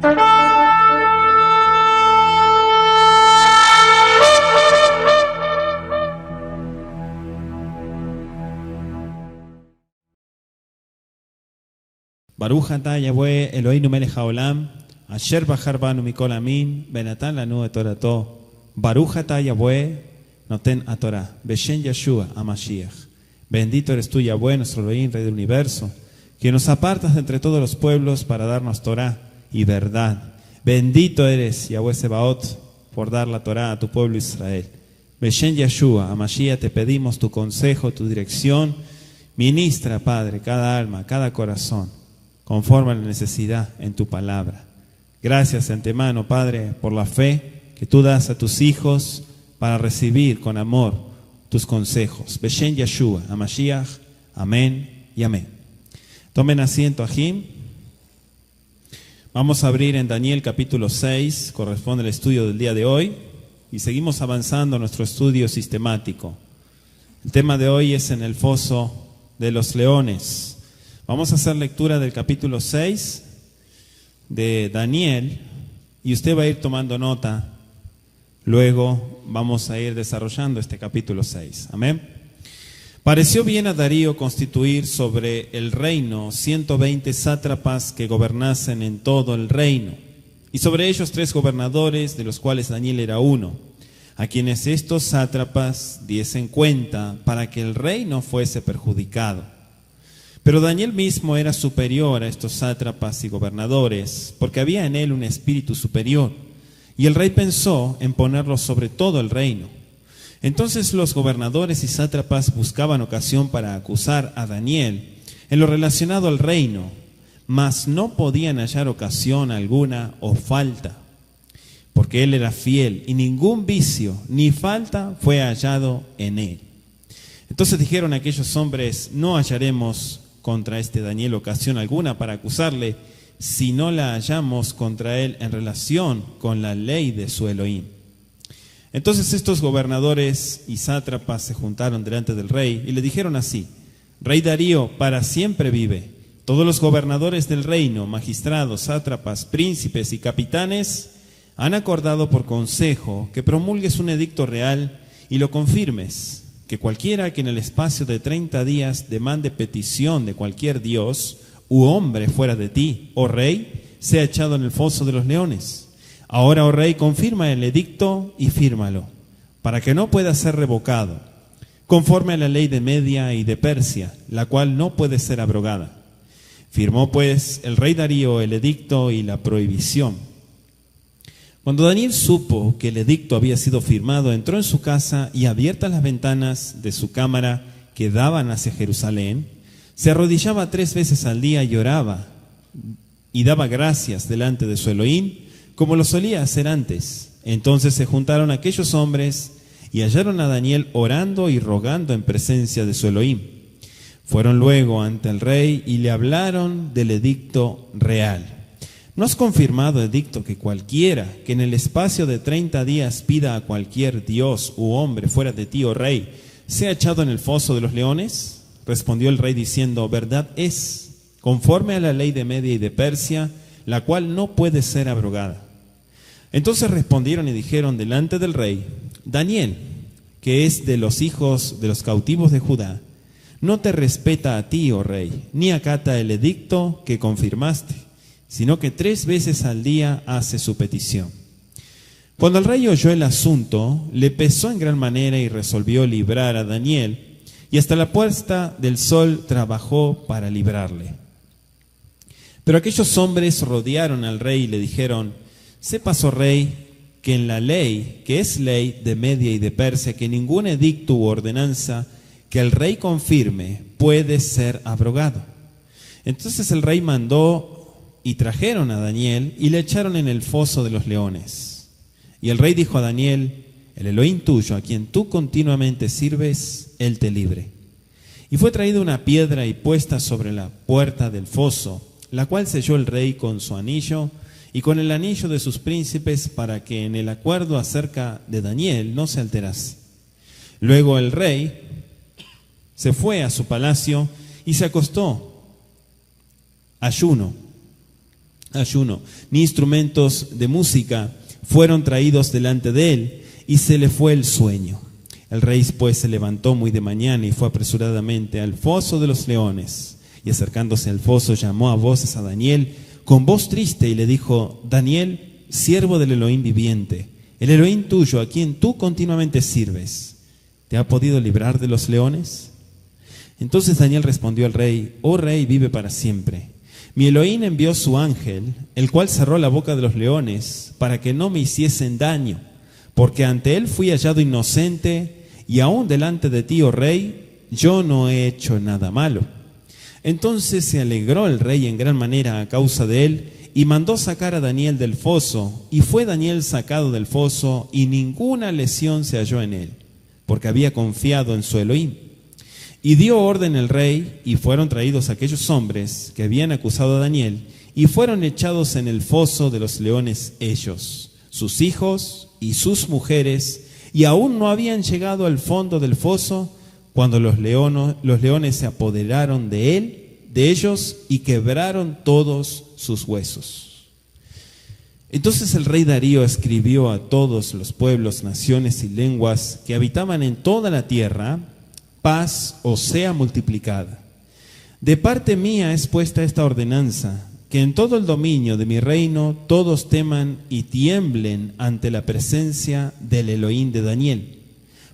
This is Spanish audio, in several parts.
Baruch atah Yahweh Eloheinu melech haolam, asher bahar banu mikol amin, benatan lanu et torato. Baruch atah Yahweh noten a Torah, beshen Yeshua HaMashiach. Bendito eres tú, Yahweh, nuestro Elohim, Rey del universo, que nos apartas de entre todos los pueblos para darnos Torah y verdad. Bendito eres, Yahweh Sebaot, por dar la Torah a tu pueblo Israel. Beshen Yeshua HaMashiach, te pedimos tu consejo, tu dirección. Ministra, Padre, cada alma, cada corazón, conforme a la necesidad en tu palabra. Gracias de antemano, Padre, por la fe que tú das a tus hijos para recibir con amor tus consejos. Beshen Yeshua HaMashiach, amén y amén. Tomen asiento, Ajim. Vamos a abrir en Daniel capítulo 6, corresponde al estudio del día de hoy, y seguimos avanzando en nuestro estudio sistemático. El tema de hoy es en el foso de los leones. Vamos a hacer lectura del capítulo 6 de Daniel y usted va a ir tomando nota. Luego vamos a ir desarrollando este capítulo 6. Amén. Pareció bien a Darío constituir sobre el reino 120 sátrapas que gobernasen en todo el reino, y sobre ellos 3 gobernadores, de los cuales Daniel era uno, a quienes estos sátrapas diesen cuenta para que el rey no fuese perjudicado. Pero Daniel mismo era superior a estos sátrapas y gobernadores, porque había en él un espíritu superior, y el rey pensó en ponerlo sobre todo el reino. Entonces los gobernadores y sátrapas buscaban ocasión para acusar a Daniel en lo relacionado al reino, mas no podían hallar ocasión alguna o falta, porque él era fiel, y ningún vicio ni falta fue hallado en él. Entonces dijeron aquellos hombres: no hallaremos contra este Daniel ocasión alguna para acusarle, si no la hallamos contra él en relación con la ley de su Elohim. Entonces estos gobernadores y sátrapas se juntaron delante del rey y le dijeron así: Rey Darío, para siempre vive. Todos los gobernadores del reino, magistrados, sátrapas, príncipes y capitanes han acordado por consejo que promulgues un edicto real y lo confirmes, que cualquiera que en el espacio de 30 días demande petición de cualquier dios u hombre fuera de ti, oh rey, sea echado en el foso de los leones. Ahora, oh rey, confirma el edicto y fírmalo, para que no pueda ser revocado, conforme a la ley de Media y de Persia, la cual no puede ser abrogada. Firmó pues el rey Darío el edicto y la prohibición. Cuando Daniel supo que el edicto había sido firmado, entró en su casa y, abiertas las ventanas de su cámara que daban hacia Jerusalén, se arrodillaba 3 veces al día y oraba y daba gracias delante de su Elohim, como lo solía hacer antes. Entonces se juntaron aquellos hombres y hallaron a Daniel orando y rogando en presencia de su Elohim. Fueron luego ante el rey y le hablaron del edicto real. ¿No has confirmado, edicto, que cualquiera que en el espacio de 30 días pida a cualquier dios u hombre fuera de ti, oh rey, sea echado en el foso de los leones? Respondió el rey diciendo: verdad es, conforme a la ley de Media y de Persia, la cual no puede ser abrogada. Entonces respondieron y dijeron delante del rey: Daniel, que es de los hijos de los cautivos de Judá, no te respeta a ti, oh rey, ni acata el edicto que confirmaste, sino que 3 veces al día hace su petición. Cuando el rey oyó el asunto, le pesó en gran manera y resolvió librar a Daniel, y hasta la puesta del sol trabajó para librarle. Pero aquellos hombres rodearon al rey y le dijeron: sepas, oh rey, que en la ley, que es ley de Media y de Persia, que ningún edicto u ordenanza que el rey confirme puede ser abrogado. Entonces el rey mandó y trajeron a Daniel y le echaron en el foso de los leones. Y el rey dijo a Daniel: el Elohim tuyo, a quien tú continuamente sirves, él te libre. Y fue traída una piedra y puesta sobre la puerta del foso, la cual selló el rey con su anillo y con el anillo de sus príncipes, para que en el acuerdo acerca de Daniel no se alterase. Luego el rey se fue a su palacio y se acostó ayuno ayuno, ni instrumentos de música fueron traídos delante de él, y se le fue el sueño. El rey pues se levantó muy de mañana y fue apresuradamente al foso de los leones, y acercándose al foso llamó a voces a Daniel con voz triste y le dijo: Daniel, siervo del Elohim viviente, el Elohim tuyo, a quien tú continuamente sirves, ¿te ha podido librar de los leones? Entonces Daniel respondió al rey: Oh rey, vive para siempre. Mi Elohim envió su ángel, el cual cerró la boca de los leones para que no me hiciesen daño, porque ante él fui hallado inocente, y aún delante de ti, oh rey, yo no he hecho nada malo. Entonces se alegró el rey en gran manera a causa de él, y mandó sacar a Daniel del foso, y fue Daniel sacado del foso, y ninguna lesión se halló en él, porque había confiado en su Elohim. Y dio orden el rey, y fueron traídos aquellos hombres que habían acusado a Daniel, y fueron echados en el foso de los leones ellos, sus hijos y sus mujeres, y aún no habían llegado al fondo del foso cuando los leones se apoderaron de ellos, y quebraron todos sus huesos. Entonces el rey Darío escribió a todos los pueblos, naciones y lenguas que habitaban en toda la tierra: paz os sea multiplicada. De parte mía es puesta esta ordenanza, que en todo el dominio de mi reino todos teman y tiemblen ante la presencia del Elohim de Daniel,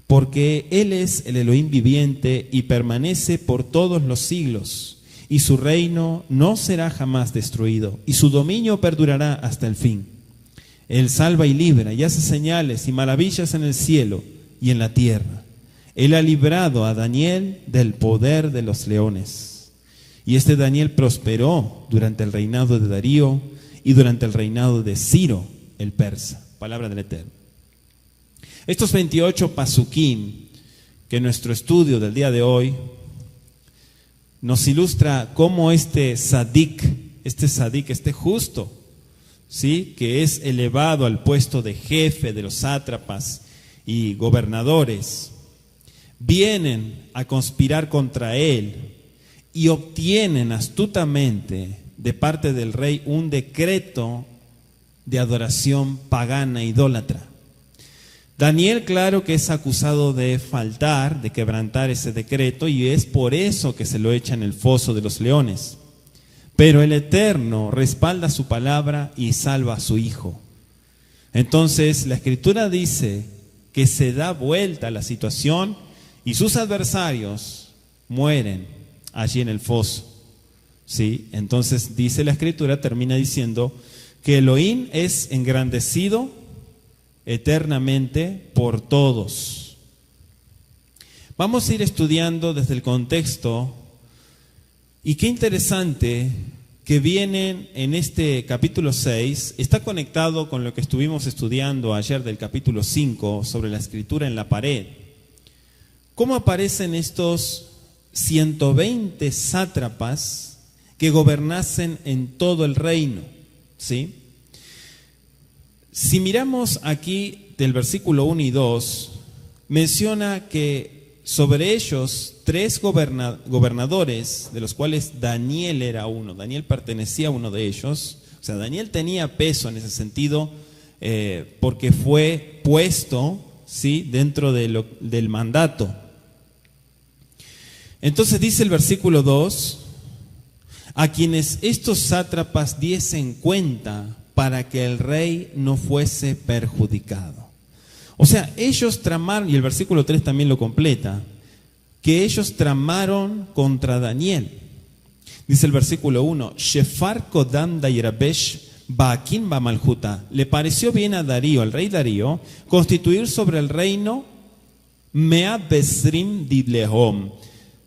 porque él es el Elohim viviente y permanece por todos los siglos, y su reino no será jamás destruido, y su dominio perdurará hasta el fin. Él salva y libra, y hace señales y maravillas en el cielo y en la tierra. Él ha librado a Daniel del poder de los leones. Y este Daniel prosperó durante el reinado de Darío y durante el reinado de Ciro el persa. Palabra del Eterno. Estos 28 pasukim que en nuestro estudio del día de hoy nos ilustra cómo este sadik, este justo, ¿sí?, que es elevado al puesto de jefe de los sátrapas y gobernadores, vienen a conspirar contra él y obtienen astutamente de parte del rey un decreto de adoración pagana, idólatra. Daniel, claro que es acusado de faltar, de quebrantar ese decreto, y es por eso que se lo echa en el foso de los leones. Pero el Eterno respalda su palabra y salva a su hijo. Entonces la Escritura dice que se da vuelta a la situación y sus adversarios mueren allí en el foso. ¿Sí? Entonces dice la Escritura, termina diciendo que Elohim es engrandecido eternamente por todos. Vamos a ir estudiando desde el contexto, y qué interesante que vienen en este capítulo 6, está conectado con lo que estuvimos estudiando ayer del capítulo 5 sobre la escritura en la pared. ¿Cómo aparecen estos 120 sátrapas que gobernasen en todo el reino? ¿Sí? Si miramos aquí del versículo 1 y 2, menciona que sobre ellos 3 gobernadores, de los cuales Daniel era uno. Daniel pertenecía a uno de ellos. O sea, Daniel tenía peso en ese sentido, porque fue puesto, ¿sí?, dentro del mandato. Entonces dice el versículo 2, a quienes estos sátrapas diesen cuenta para que el rey no fuese perjudicado. O sea, ellos tramaron, y el versículo 3 también lo completa, que ellos tramaron contra Daniel. Dice el versículo 1, Shefar Kodam Dairabesh Baakin Bamaljuta. Le pareció bien a Darío, al rey Darío, constituir sobre el reino Mea Besrim Didlehom.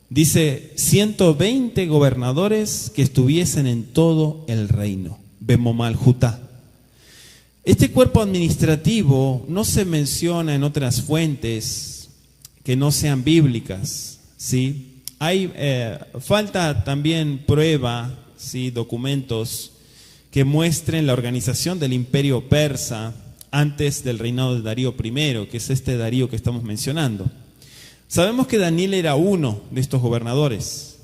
Dice 120 gobernadores que estuviesen en todo el reino. Bemomaljuta. Este cuerpo administrativo no se menciona en otras fuentes que no sean bíblicas, ¿sí? Falta también prueba, ¿sí?, documentos que muestren la organización del imperio persa antes del reinado de Darío I, que es este Darío que estamos mencionando. Sabemos que Daniel era uno de estos gobernadores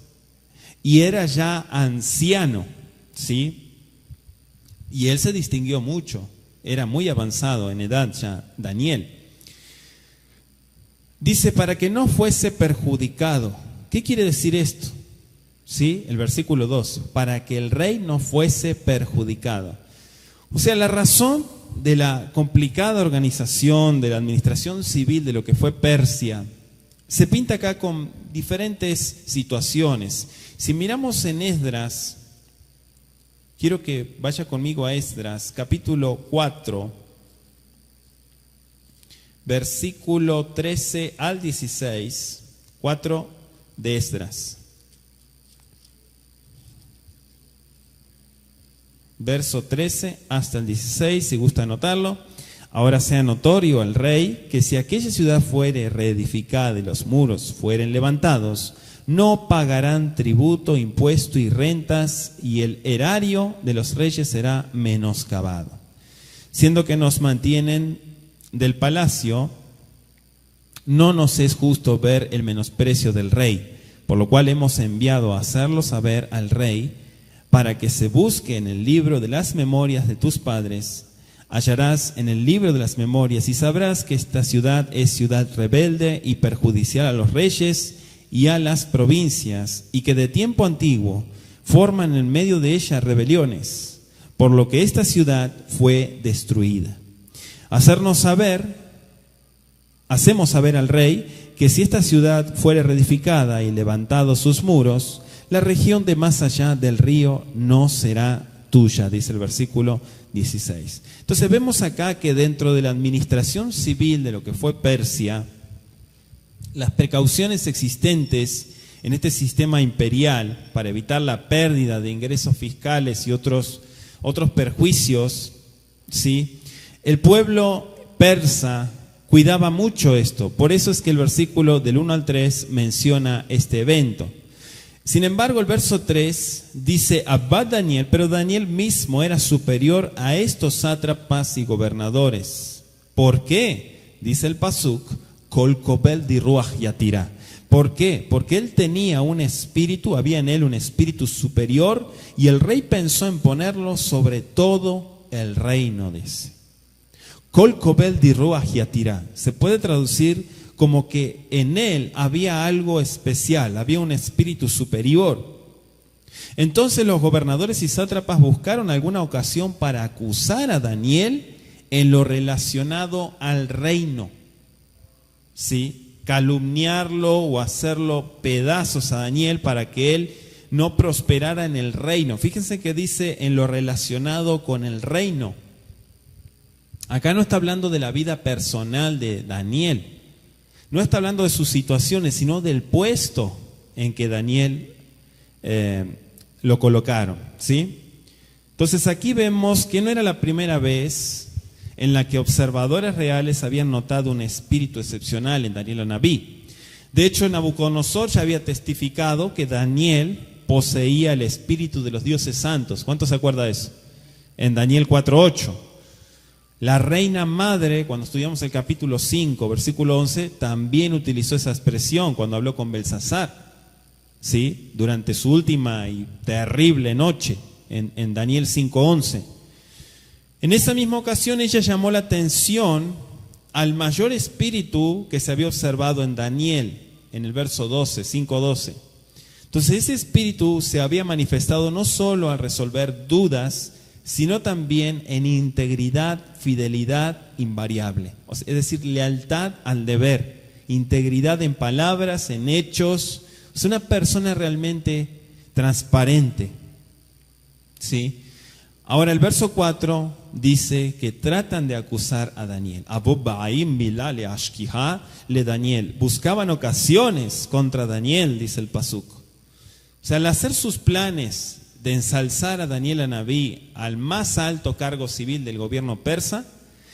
y era ya anciano, ¿sí? Y él se distinguió mucho, era muy avanzado en edad ya, Daniel. Dice, para que no fuese perjudicado. ¿Qué quiere decir esto? ¿Sí? El versículo 2, para que el rey no fuese perjudicado. O sea, la razón de la complicada organización, de la administración civil de lo que fue Persia, se pinta acá con diferentes situaciones. Si miramos en Esdras, quiero que vaya conmigo a Esdras, capítulo 4, versículo 13 al 16, 4 de Esdras. Verso 13 hasta el 16, si gusta anotarlo. Ahora sea notorio al rey que si aquella ciudad fuere reedificada y los muros fueren levantados, no pagarán tributo, impuesto y rentas, y el erario de los reyes será menoscabado. Siendo que nos mantienen del palacio, no nos es justo ver el menosprecio del rey, por lo cual hemos enviado a hacerlo saber al rey, para que se busque en el libro de las memorias de tus padres. Hallarás en el libro de las memorias y sabrás que esta ciudad es ciudad rebelde y perjudicial a los reyes y a las provincias, y que de tiempo antiguo forman en medio de ella rebeliones, por lo que esta ciudad fue destruida. Hacemos saber al rey que si esta ciudad fuere reedificada y levantados sus muros, la región de más allá del río no será tuya, dice el versículo 16. Entonces vemos acá que dentro de la administración civil de lo que fue Persia, las precauciones existentes en este sistema imperial para evitar la pérdida de ingresos fiscales y otros perjuicios, ¿sí? El pueblo persa cuidaba mucho esto. Por eso es que el versículo del 1 al 3 menciona este evento. Sin embargo, el verso 3 dice, Abad Daniel, pero Daniel mismo era superior a estos sátrapas y gobernadores. ¿Por qué? Dice el pasuk, Kol Kobel di Ruach Yatira. ¿Por qué? Porque él tenía un espíritu, había en él un espíritu superior, y el rey pensó en ponerlo sobre todo el reino, dice. Kol Kobel di Ruach Yatira. Se puede traducir como que en él había algo especial, había un espíritu superior. Entonces los gobernadores y sátrapas buscaron alguna ocasión para acusar a Daniel en lo relacionado al reino, ¿sí? Calumniarlo o hacerlo pedazos a Daniel para que él no prosperara en el reino. Fíjense que dice en lo relacionado con el reino. Acá no está hablando de la vida personal de Daniel. No está hablando de sus situaciones, sino del puesto en que Daniel lo colocaron, ¿sí? Entonces aquí vemos que no era la primera vez en la que observadores reales habían notado un espíritu excepcional en Daniel Anabí. De hecho, Nabucodonosor ya había testificado que Daniel poseía el espíritu de los dioses santos. ¿Cuánto se acuerda de eso? En Daniel 4:8. La reina madre, cuando estudiamos el capítulo 5, versículo 11, también utilizó esa expresión cuando habló con Belsasar, ¿sí? Durante su última y terrible noche, en Daniel 5:11. En esa misma ocasión ella llamó la atención al mayor espíritu que se había observado en Daniel, en el verso 12, 5:12. Entonces ese espíritu se había manifestado no solo al resolver dudas, sino también en integridad, fidelidad invariable. Es decir, lealtad al deber, integridad en palabras, en hechos. Es una persona realmente transparente, ¿sí? Ahora el verso 4 dice que tratan de acusar a Daniel. Le Daniel. Buscaban ocasiones contra Daniel, dice el pasuk. O sea, al hacer sus planes de ensalzar a Daniel Anabí al más alto cargo civil del gobierno persa,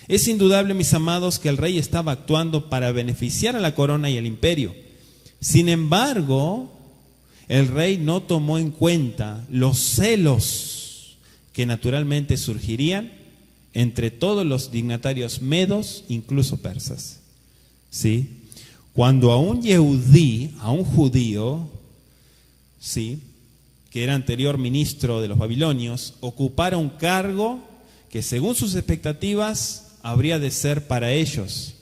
es indudable, mis amados, que el rey estaba actuando para beneficiar a la corona y el imperio. Sin embargo, el rey no tomó en cuenta los celos que naturalmente surgirían entre todos los dignatarios medos, incluso persas, ¿sí? Cuando a un yehudí, a un judío, ¿sí?, que era anterior ministro de los babilonios, ocupara un cargo que según sus expectativas habría de ser para ellos.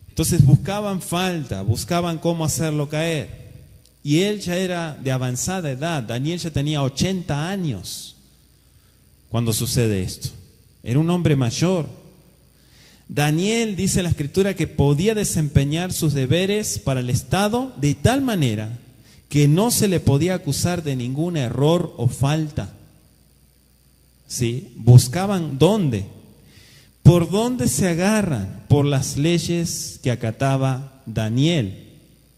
Entonces buscaban falta, buscaban cómo hacerlo caer. Y él ya era de avanzada edad, Daniel ya tenía 80 años cuando sucede esto. Era un hombre mayor. Daniel, dice la Escritura, que podía desempeñar sus deberes para el Estado de tal manera que no se le podía acusar de ningún error o falta. ¿Sí? Buscaban ¿dónde? ¿Por dónde se agarran? Por las leyes que acataba Daniel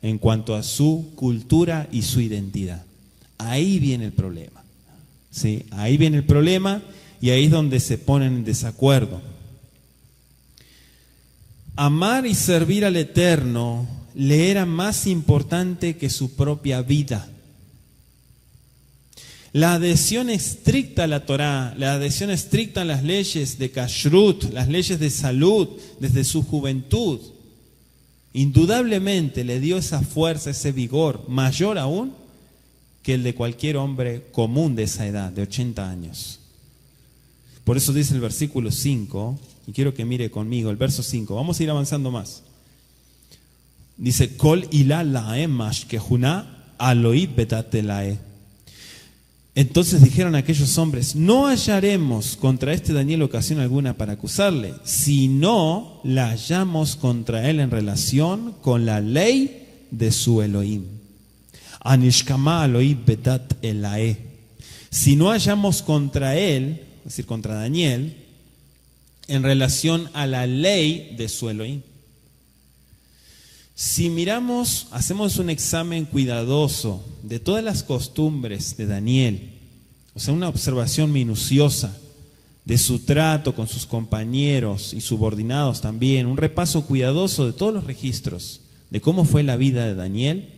en cuanto a su cultura y su identidad. Ahí viene el problema. ¿Sí? Ahí viene el problema y ahí es donde se ponen en desacuerdo. Amar y servir al Eterno le era más importante que su propia vida. La adhesión estricta a la Torá, la adhesión estricta a las leyes de Kashrut, las leyes de salud desde su juventud, indudablemente le dio esa fuerza, ese vigor, mayor aún que el de cualquier hombre común de esa edad, de 80 años. Por eso dice el versículo 5, y quiero que mire conmigo el verso 5, vamos a ir avanzando más. Dice, Kol ila lae mashkehuna aloi betatelae. Entonces dijeron aquellos hombres, no hallaremos contra este Daniel ocasión alguna para acusarle, sino la hallamos contra él en relación con la ley de su Elohim. Anishkama aloi betat elae. Si no hallamos contra él, es decir, contra Daniel, en relación a la ley de su Elohim. Si miramos, hacemos un examen cuidadoso de todas las costumbres de Daniel, o sea, una observación minuciosa de su trato con sus compañeros y subordinados también, un repaso cuidadoso de todos los registros de cómo fue la vida de Daniel,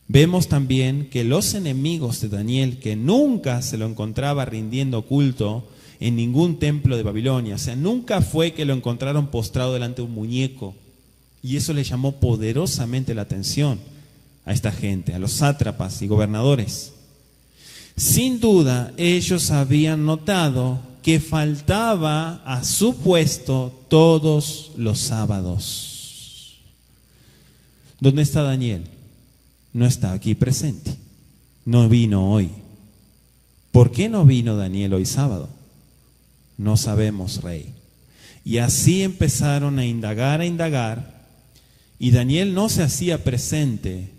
vemos también que los enemigos de Daniel, que nunca se lo encontraba rindiendo culto en ningún templo de Babilonia, o sea, nunca fue que lo encontraron postrado delante de un muñeco, y eso le llamó poderosamente la atención a esta gente, a los sátrapas y gobernadores. Sin duda, ellos habían notado que faltaba a su puesto todos los sábados. ¿Dónde está Daniel? No está aquí presente. No vino hoy. ¿Por qué no vino Daniel hoy sábado? No sabemos, rey. Y así empezaron a indagar, y Daniel no se hacía presente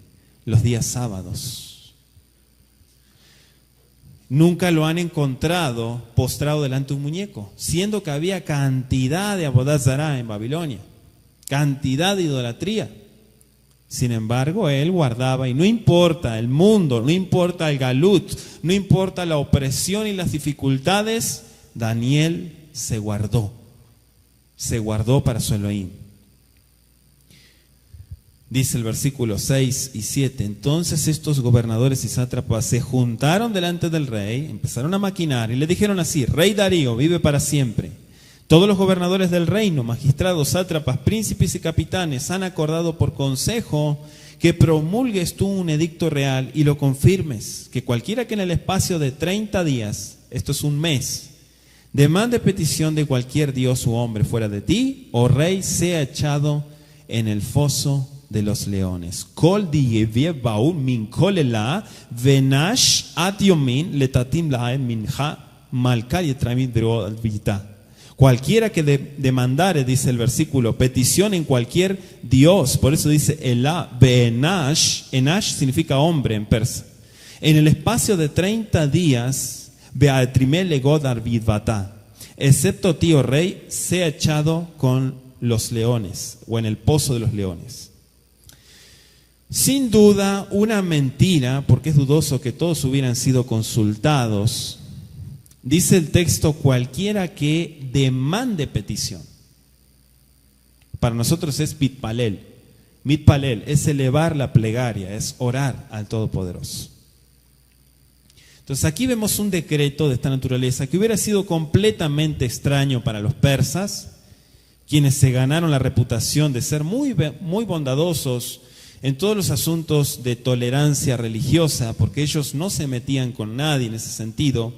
los días sábados. Nunca lo han encontrado postrado delante de un muñeco, siendo que había cantidad de Avodat Zará en Babilonia, cantidad de idolatría. Sin embargo, él guardaba, y no importa el mundo, no importa el galut, no importa la opresión y las dificultades, Daniel se guardó para su Elohim. Dice el versículo 6 y 7, entonces estos gobernadores y sátrapas se juntaron delante del rey, empezaron a maquinar y le dijeron así, Rey Darío, vive para siempre. Todos los gobernadores del reino, magistrados, sátrapas, príncipes y capitanes han acordado por consejo que promulgues tú un edicto real y lo confirmes, que cualquiera que en el espacio de 30 días, esto es un mes, demande petición de cualquier dios u hombre fuera de ti, oh rey, sea echado en el foso de los leones. Kol diyevie baul min kolela venash atiomin letatim lae minha malka yetramin dro alvita. Cualquiera que demandare, dice el versículo, petición en cualquier dios, por eso dice Elá, Benash, Enash significa hombre en persa. En el espacio de 30 días, Beatrimel legod arvidvata, excepto tío rey, sea echado con los leones o en el pozo de los leones. Sin duda, una mentira, porque es dudoso que todos hubieran sido consultados. Dice el texto, cualquiera que demande petición. Para nosotros es mitpalel. Mitpalel es elevar la plegaria, es orar al Todopoderoso. Entonces aquí vemos un decreto de esta naturaleza que hubiera sido completamente extraño para los persas, quienes se ganaron la reputación de ser muy bondadosos en todos los asuntos de tolerancia religiosa, porque ellos no se metían con nadie en ese sentido,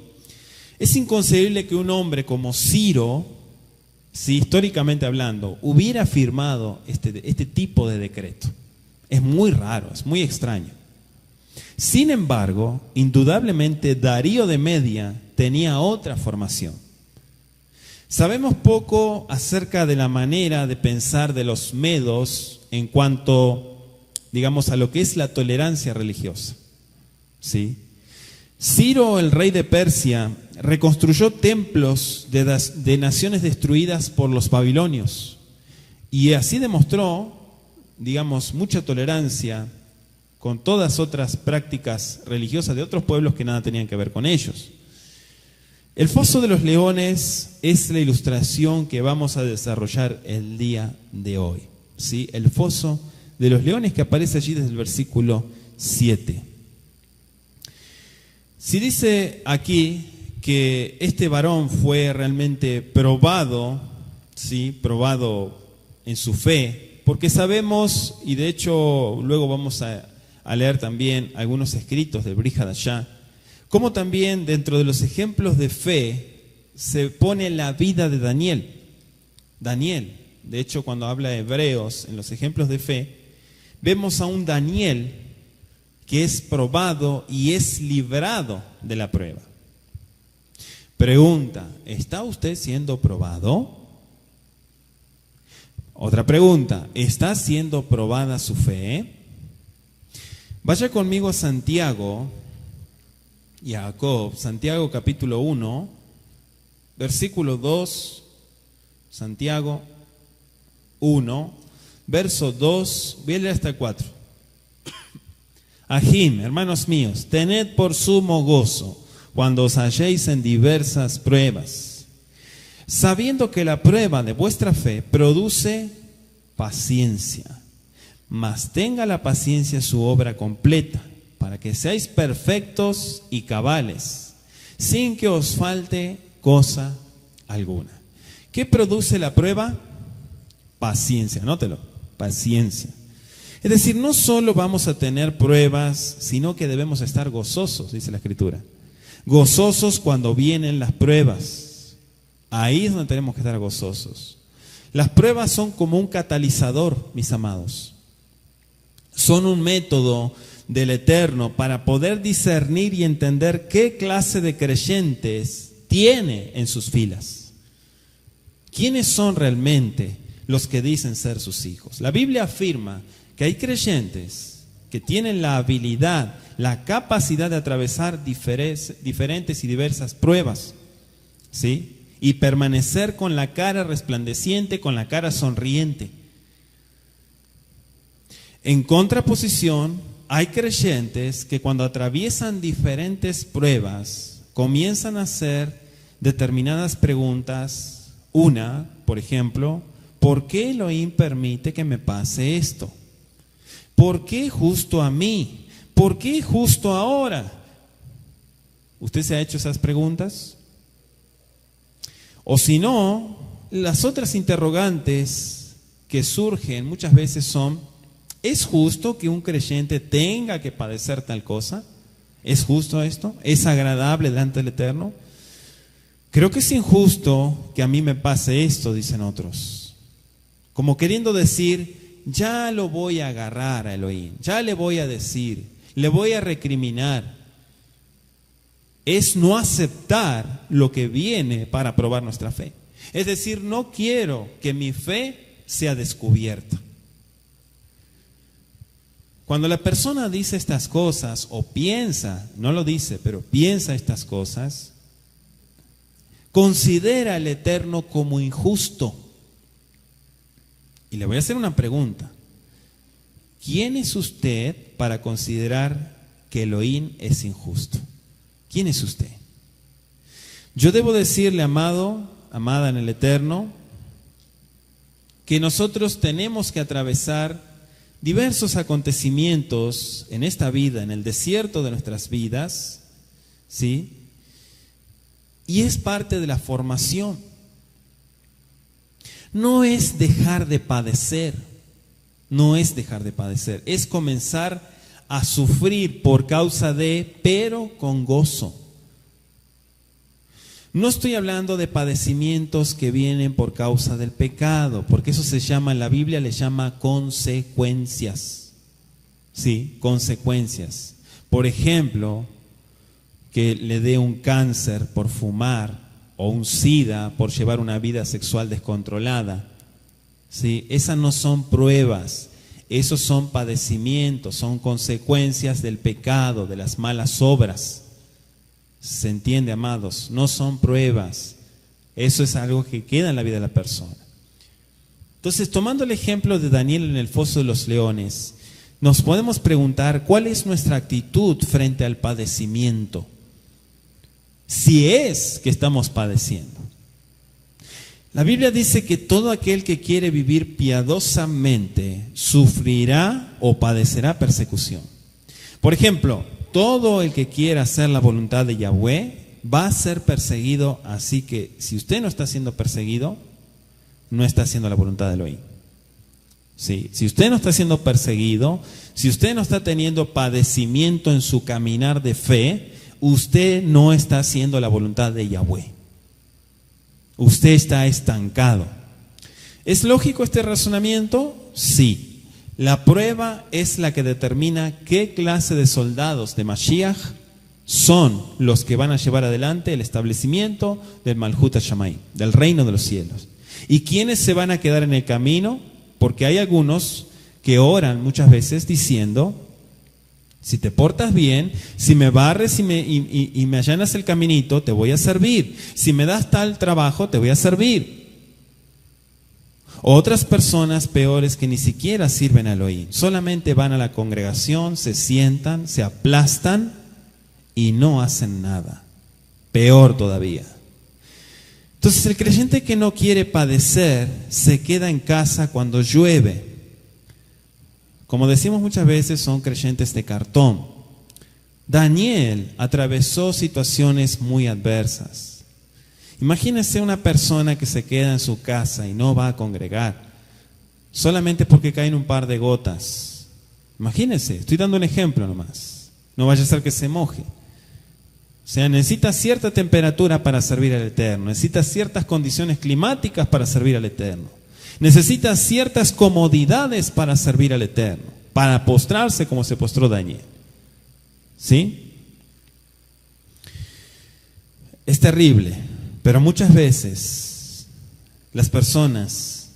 es inconcebible que un hombre como Ciro, si históricamente hablando, hubiera firmado este tipo de decreto. Es muy raro, es muy extraño. Sin embargo, indudablemente Darío de Media tenía otra formación. Sabemos poco acerca de la manera de pensar de los medos en cuanto, digamos, a lo que es la tolerancia religiosa. ¿Sí? Ciro, el rey de Persia, reconstruyó templos de naciones destruidas por los babilonios y así demostró, digamos, mucha tolerancia con todas otras prácticas religiosas de otros pueblos que nada tenían que ver con ellos. El foso de los leones es la ilustración que vamos a desarrollar el día de hoy, ¿sí? El foso de los leones que aparece allí desde el versículo 7. Si dice aquí que este varón fue realmente probado, ¿sí? Probado en su fe, porque sabemos, y de hecho luego vamos a leer también algunos escritos de Bri Hadashah, como también dentro de los ejemplos de fe se pone la vida de Daniel. Daniel, de hecho cuando habla de Hebreos en los ejemplos de fe, vemos a un Daniel que es probado y es librado de la prueba. Pregunta, ¿está usted siendo probado? Otra pregunta, ¿está siendo probada su fe? Vaya conmigo a Santiago y a Jacob, Santiago capítulo 1, versículo 2, Santiago 1, verso 2, voy a leer hasta el 4. Ajim, hermanos míos, tened por sumo gozo cuando os halléis en diversas pruebas, sabiendo que la prueba de vuestra fe produce paciencia, mas tenga la paciencia su obra completa, para que seáis perfectos y cabales, sin que os falte cosa alguna. ¿Qué produce la prueba? Paciencia, anótelo, paciencia. Es decir, no solo vamos a tener pruebas, sino que debemos estar gozosos, dice la Escritura. Gozosos cuando vienen las pruebas. Ahí es donde tenemos que estar gozosos. Las pruebas son como un catalizador, mis amados. Son un método del Eterno para poder discernir y entender qué clase de creyentes tiene en sus filas. ¿Quiénes son realmente los que dicen ser sus hijos? La Biblia afirma que hay creyentes que tienen la habilidad, la capacidad de atravesar diferentes y diversas pruebas, ¿sí? Y permanecer con la cara resplandeciente, con la cara sonriente. En contraposición, hay creyentes que cuando atraviesan diferentes pruebas, comienzan a hacer determinadas preguntas. Una, por ejemplo, ¿por qué Elohim permite que me pase esto? ¿Por qué justo a mí? ¿Por qué justo ahora? ¿Usted se ha hecho esas preguntas? O si no, las otras interrogantes que surgen muchas veces son: ¿es justo que un creyente tenga que padecer tal cosa? ¿Es justo esto? ¿Es agradable delante del Eterno? Creo que es injusto que a mí me pase esto, dicen otros. Como queriendo decir, ya lo voy a agarrar a Elohim, ya le voy a decir, le voy a recriminar. Es no aceptar lo que viene para probar nuestra fe. Es decir, no quiero que mi fe sea descubierta. Cuando la persona dice estas cosas o piensa, no lo dice, pero piensa estas cosas, considera al Eterno como injusto. Y le voy a hacer una pregunta. ¿Quién es usted para considerar que Elohim es injusto? ¿Quién es usted? Yo debo decirle, amado, amada en el Eterno, que nosotros tenemos que atravesar diversos acontecimientos en esta vida, en el desierto de nuestras vidas, ¿sí? Y es parte de la formación. No es dejar de padecer, No es dejar de padecer, es comenzar a sufrir por causa de, pero con gozo. No estoy hablando de padecimientos que vienen por causa del pecado, porque eso se llama, en la Biblia le llama consecuencias. Sí, consecuencias. Por ejemplo, que le dé un cáncer por fumar o un SIDA por llevar una vida sexual descontrolada. Sí, esas no son pruebas, esos son padecimientos, son consecuencias del pecado, de las malas obras. ¿Se entiende, amados? No son pruebas. Eso es algo que queda en la vida de la persona. Entonces, tomando el ejemplo de Daniel en el foso de los leones, nos podemos preguntar cuál es nuestra actitud frente al padecimiento. Si es que estamos padeciendo. La Biblia dice que todo aquel que quiere vivir piadosamente sufrirá o padecerá persecución. Por ejemplo, todo el que quiera hacer la voluntad de Yahweh va a ser perseguido, así que si usted no está siendo perseguido, no está haciendo la voluntad de Elohim. Sí, si usted no está siendo perseguido, si usted no está teniendo padecimiento en su caminar de fe, usted no está haciendo la voluntad de Yahweh. Usted está estancado. ¿Es lógico este razonamiento? Sí. La prueba es la que determina qué clase de soldados de Mashiach son los que van a llevar adelante el establecimiento del Malhut HaShamayim, del reino de los cielos. ¿Y quiénes se van a quedar en el camino? Porque hay algunos que oran muchas veces diciendo: si te portas bien, si me barres y me allanas el caminito, te voy a servir. Si me das tal trabajo, te voy a servir. Otras personas peores que ni siquiera sirven a Elohim, solamente van a la congregación, se sientan, se aplastan y no hacen nada. Peor todavía. Entonces el creyente que no quiere padecer se queda en casa cuando llueve. Como decimos muchas veces, son creyentes de cartón. Daniel atravesó situaciones muy adversas. Imagínense una persona que se queda en su casa y no va a congregar, solamente porque caen un par de gotas. Imagínense, estoy dando un ejemplo nomás. No vaya a ser que se moje. O sea, necesita cierta temperatura para servir al Eterno, necesita ciertas condiciones climáticas para servir al Eterno, necesita ciertas comodidades para servir al Eterno, para postrarse como se postró Daniel. ¿Sí? Es terrible, pero muchas veces las personas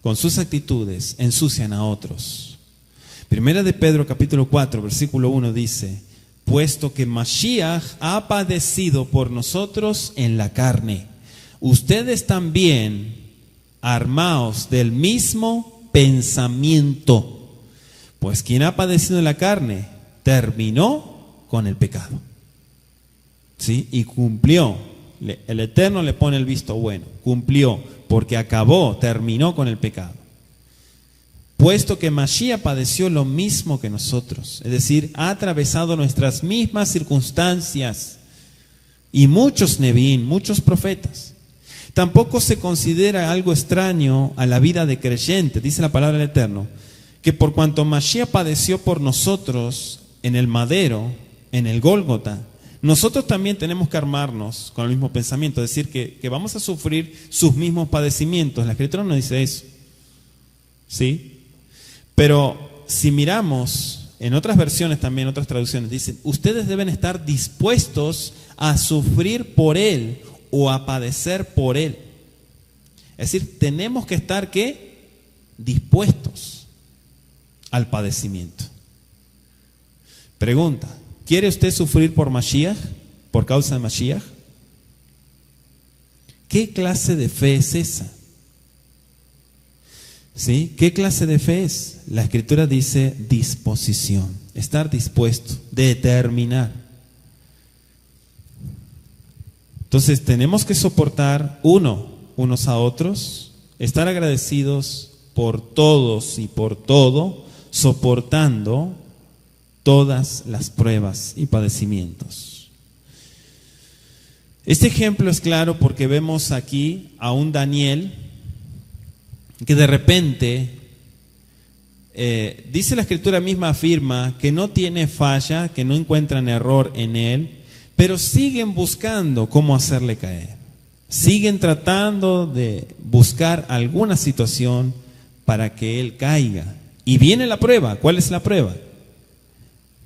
con sus actitudes ensucian a otros. Primera de Pedro capítulo 4 versículo 1 dice: puesto que Mashiach ha padecido por nosotros en la carne, ustedes también armaos del mismo pensamiento, pues quien ha padecido en la carne terminó con el pecado. ¿Sí? Y cumplió. El Eterno le pone el visto bueno. Cumplió, porque acabó, terminó con el pecado. Puesto que Mashiach padeció lo mismo que nosotros, es decir, ha atravesado nuestras mismas circunstancias, y muchos Neviín, muchos profetas. Tampoco se considera algo extraño a la vida de creyente, dice la palabra del Eterno, que por cuanto Mashiach padeció por nosotros en el madero, en el Gólgota, nosotros también tenemos que armarnos con el mismo pensamiento, es decir, que vamos a sufrir sus mismos padecimientos. La Escritura no dice eso, ¿sí? Pero si miramos en otras versiones también, otras traducciones, dicen: ustedes deben estar dispuestos a sufrir por Él o a padecer por Él. Es decir, tenemos que estar, ¿qué? Dispuestos al padecimiento. Pregunta: ¿quiere usted sufrir por Mashiach? ¿Por causa de Mashiach? ¿Qué clase de fe es esa? ¿Sí? ¿Qué clase de fe es? La Escritura dice disposición, estar dispuesto, determinar. Entonces tenemos que soportar unos a otros, estar agradecidos por todos y por todo, soportando todas las pruebas y padecimientos. Este ejemplo es claro porque vemos aquí a un Daniel que de repente dice la Escritura misma, afirma que no tiene falla, que no encuentran error en él, pero siguen buscando cómo hacerle caer. Siguen tratando de buscar alguna situación para que él caiga. Y viene la prueba. ¿Cuál es la prueba?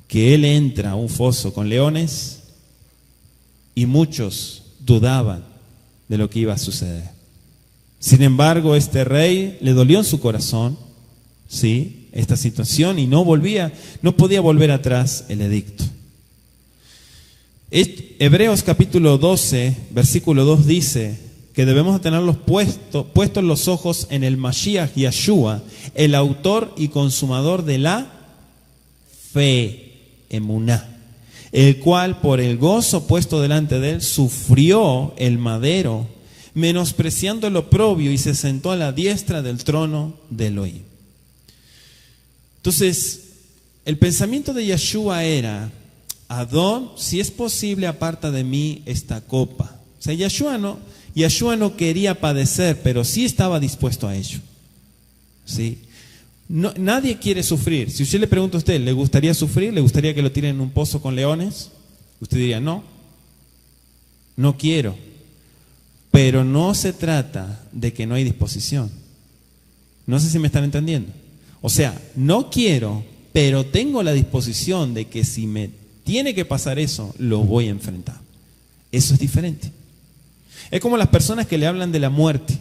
Que él entra a un foso con leones y muchos dudaban de lo que iba a suceder. Sin embargo, este rey le dolió en su corazón, ¿sí?, esta situación, y no podía volver atrás el edicto. Hebreos capítulo 12, versículo 2 dice que debemos tener puestos los ojos en el Mashiach Yeshua, el autor y consumador de la fe, emuná, el cual por el gozo puesto delante de él sufrió el madero, menospreciando el oprobio, y se sentó a la diestra del trono de Elohim. Entonces, el pensamiento de Yeshua era: Adón, si es posible, aparta de mí esta copa. O sea, Yeshua no quería padecer, pero sí estaba dispuesto a ello. ¿Sí? No, nadie quiere sufrir. Si usted le pregunta a usted, ¿le gustaría sufrir? ¿Le gustaría que lo tiren en un pozo con leones? Usted diría, no quiero. Pero no se trata de que no hay disposición. No sé si me están entendiendo. O sea, no quiero, pero tengo la disposición de que si me tiene que pasar eso, lo voy a enfrentar. Eso es diferente. Es como las personas que le hablan de la muerte,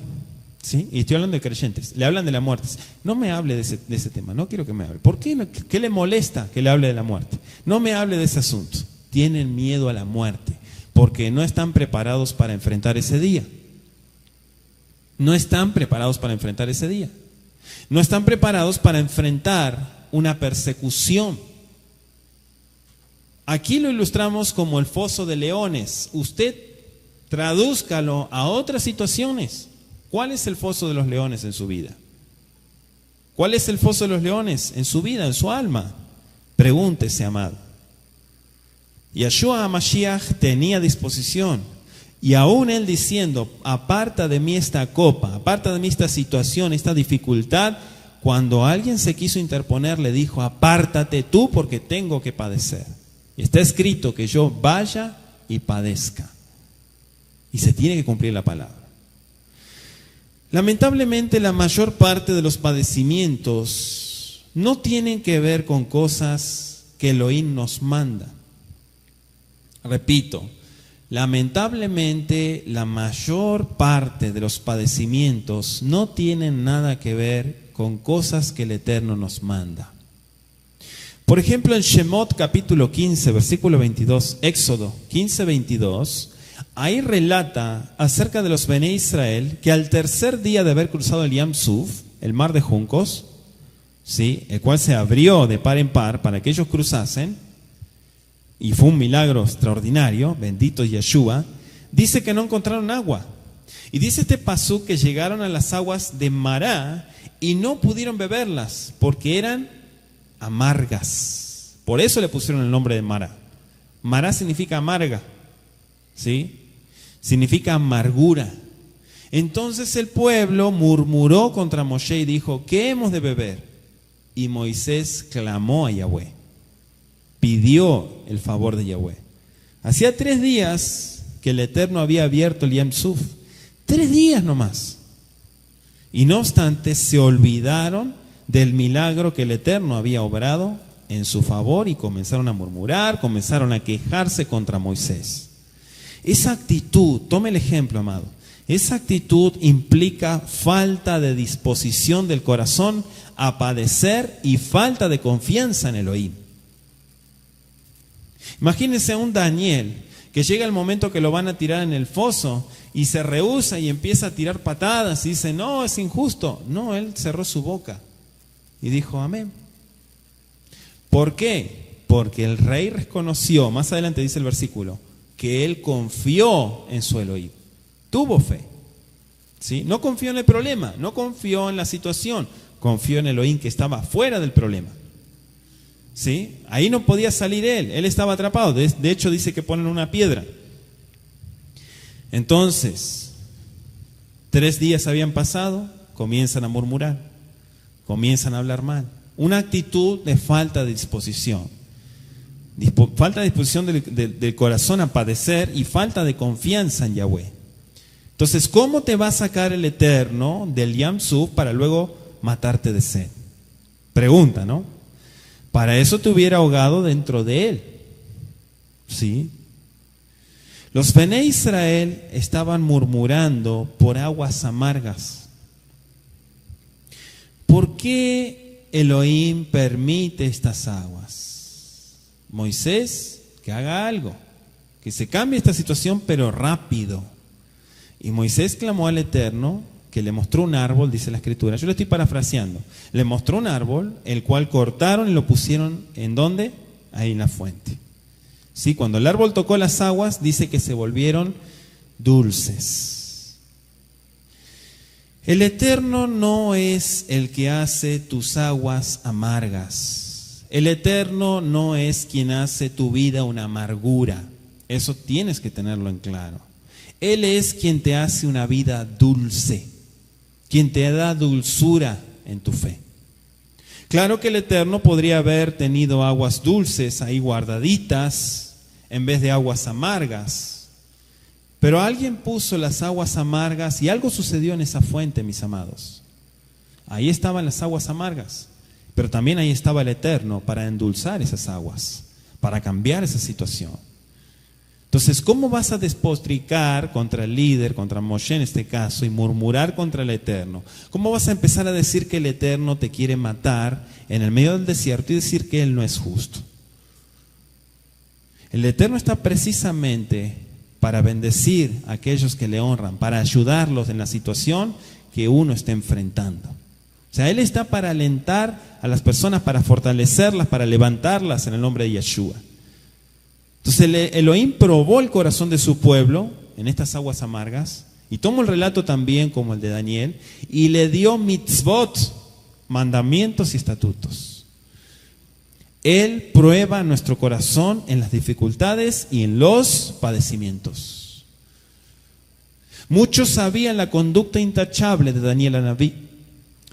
¿sí? Y estoy hablando de creyentes, le hablan de la muerte. No me hable de ese tema, no quiero que me hable. ¿Por qué? ¿Qué le molesta que le hable de la muerte? No me hable de ese asunto. Tienen miedo a la muerte porque no están preparados para enfrentar ese día. No están preparados para enfrentar ese día. No están preparados para enfrentar una persecución. Aquí lo ilustramos como el foso de leones. Usted tradúzcalo a otras situaciones. ¿Cuál es el foso de los leones en su vida? ¿Cuál es el foso de los leones en su vida, en su alma? Pregúntese, amado. Yeshua HaMashiach tenía disposición. Y aún él diciendo, aparta de mí esta copa, aparta de mí esta situación, esta dificultad, cuando alguien se quiso interponer, le dijo, apártate tú porque tengo que padecer. Y está escrito que yo vaya y padezca. Y se tiene que cumplir la palabra. Lamentablemente, la mayor parte de los padecimientos no tienen que ver con cosas que Elohim nos manda. Repito, lamentablemente la mayor parte de los padecimientos no tienen nada que ver con cosas que el Eterno nos manda. Por ejemplo, en Shemot capítulo 15, versículo 22, Éxodo 15, 22, ahí relata acerca de los Bené Israel que al tercer día de haber cruzado el Yam Suf, el mar de juncos, ¿sí?, el cual se abrió de par en par para que ellos cruzasen, y fue un milagro extraordinario, bendito Yeshua, dice que no encontraron agua. Y dice este pasuk que llegaron a las aguas de Mará y no pudieron beberlas porque eran amargas. Por eso le pusieron el nombre de Mará. Mará significa amarga, ¿sí? Significa amargura. Entonces el pueblo murmuró contra Moshe y dijo, ¿qué hemos de beber? Y Moisés clamó a Yahweh. Pidió el favor de Yahweh. Hacía 3 días que el Eterno había abierto el Yam Suf. 3 días nomás. Y no obstante, se olvidaron del milagro que el Eterno había obrado en su favor y comenzaron a murmurar, comenzaron a quejarse contra Moisés. Esa actitud, tome el ejemplo, amado, esa actitud implica falta de disposición del corazón a padecer y falta de confianza en Elohim. Imagínense a un Daniel que llega el momento que lo van a tirar en el foso y se rehúsa y empieza a tirar patadas y dice, no, es injusto. No, él cerró su boca y dijo, amén. ¿Por qué? Porque el rey reconoció, más adelante dice el versículo, que él confió en su Elohim. Tuvo fe. ¿Sí? No confió en el problema, no confió en la situación, confió en Elohim que estaba fuera del problema. ¿Sí? Ahí no podía salir él estaba atrapado. De hecho dice que ponen una piedra. Entonces, 3 días habían pasado, comienzan a murmurar, comienzan a hablar mal. una actitud de falta de disposición. Falta de disposición del corazón a padecer y falta de confianza en Yahweh. Entonces, ¿cómo te va a sacar el Eterno del Yam Suf para luego matarte de sed? Pregunta, ¿no? Para eso te hubiera ahogado dentro de él. ¿Sí? Los Bené Israel estaban murmurando por aguas amargas. ¿Por qué Elohim permite estas aguas? Moisés, que haga algo, que se cambie esta situación, pero rápido. Y Moisés clamó al Eterno, que le mostró un árbol, dice la Escritura. Yo lo estoy parafraseando. Le mostró un árbol, el cual cortaron y lo pusieron, ¿en dónde? Ahí en la fuente. ¿Sí? Cuando el árbol tocó las aguas, dice que se volvieron dulces. El Eterno no es el que hace tus aguas amargas. El Eterno no es quien hace tu vida una amargura. Eso tienes que tenerlo en claro. Él es quien te hace una vida dulce, quien te da dulzura en tu fe. Claro que el Eterno podría haber tenido aguas dulces ahí guardaditas en vez de aguas amargas. Pero alguien puso las aguas amargas y algo sucedió en esa fuente, mis amados. Ahí estaban las aguas amargas, pero también ahí estaba el Eterno para endulzar esas aguas, para cambiar esa situación. Entonces, ¿cómo vas a despotricar contra el líder, contra Moshe en este caso, y murmurar contra el Eterno? ¿Cómo vas a empezar a decir que el Eterno te quiere matar en el medio del desierto y decir que Él no es justo? El Eterno está precisamente para bendecir a aquellos que le honran, para ayudarlos en la situación que uno está enfrentando. O sea, Él está para alentar a las personas, para fortalecerlas, para levantarlas en el nombre de Yeshua. Entonces Elohim probó el corazón de su pueblo en estas aguas amargas y tomó el relato también como el de Daniel y le dio mitzvot, mandamientos y estatutos. Él prueba nuestro corazón en las dificultades y en los padecimientos. Muchos sabían la conducta intachable de Daniel Anabí.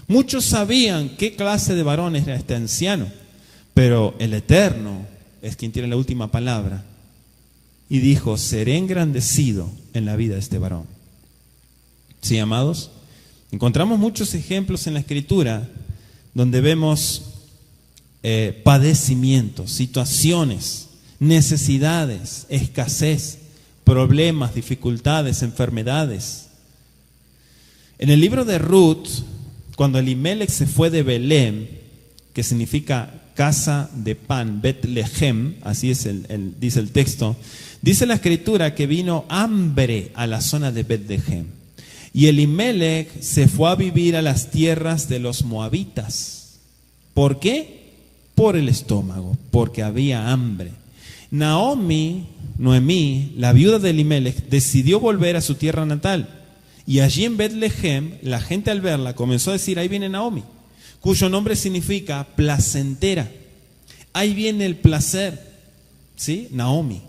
Muchos sabían qué clase de varón era este anciano, pero el Eterno es quien tiene la última palabra. Y dijo, seré engrandecido en la vida de este varón. ¿Sí, amados? Encontramos muchos ejemplos en la Escritura donde vemos padecimientos, situaciones, necesidades, escasez, problemas, dificultades, enfermedades. En el libro de Ruth, cuando Elimelech se fue de Belén, que significa casa de pan, Betlehem, así es dice el texto, dice la Escritura que vino hambre a la zona de Betlehem. Y Elimelech se fue a vivir a las tierras de los moabitas. ¿Por qué? Por el estómago, porque había hambre. Noemí, la viuda de Elimelech, decidió volver a su tierra natal. Y allí en Betlehem, la gente al verla comenzó a decir, ahí viene Naomi, cuyo nombre significa placentera. Ahí viene el placer, ¿sí? Naomi.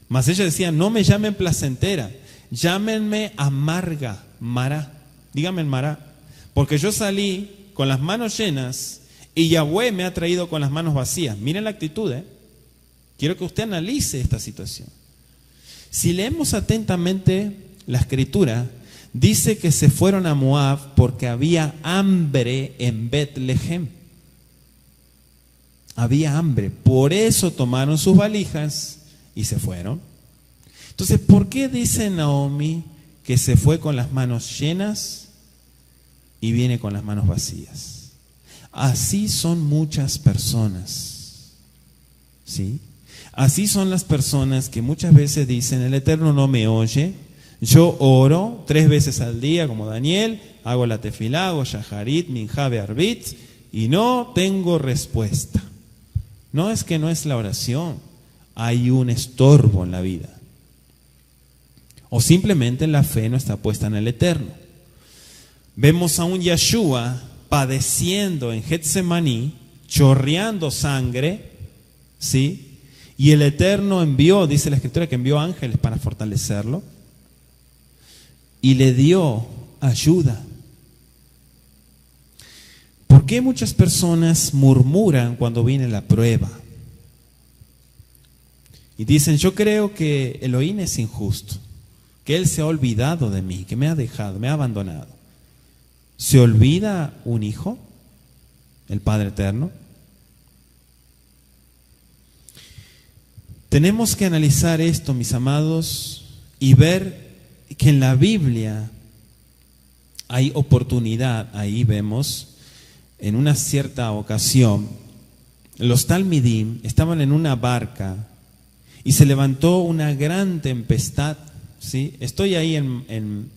Mas ella decía, no me llamen placentera, llámenme amarga, Mará. Díganme Mará, porque yo salí con las manos llenas y Yahweh me ha traído con las manos vacías. Miren la actitud, Quiero que usted analice esta situación. Si leemos atentamente la Escritura, dice que se fueron a Moab porque había hambre en Betlehem. Había hambre, por eso tomaron sus valijas y se fueron. Entonces, ¿por qué dice Naomi que se fue con las manos llenas y viene con las manos vacías? Así son muchas personas, ¿sí? Así son las personas que muchas veces dicen, el Eterno no me oye. Yo oro 3 veces al día como Daniel, hago la tefilá, hago shaharit, minjá, bearbit y no tengo respuesta. No es que no es la oración, hay un estorbo en la vida. O simplemente la fe no está puesta en el Eterno. Vemos a un Yeshua padeciendo en Getsemaní, chorreando sangre, ¿sí? Y el Eterno envió, dice la Escritura, que envió ángeles para fortalecerlo. Y le dio ayuda. ¿Por qué muchas personas murmuran cuando viene la prueba? Y dicen, yo creo que Elohim es injusto, que Él se ha olvidado de mí, que me ha dejado, me ha abandonado. ¿Se olvida un hijo, el Padre Eterno? Tenemos que analizar esto, mis amados, y ver que en la Biblia hay oportunidad. Ahí vemos, en una cierta ocasión, los talmidim estaban en una barca y se levantó una gran tempestad, ¿sí? Estoy ahí en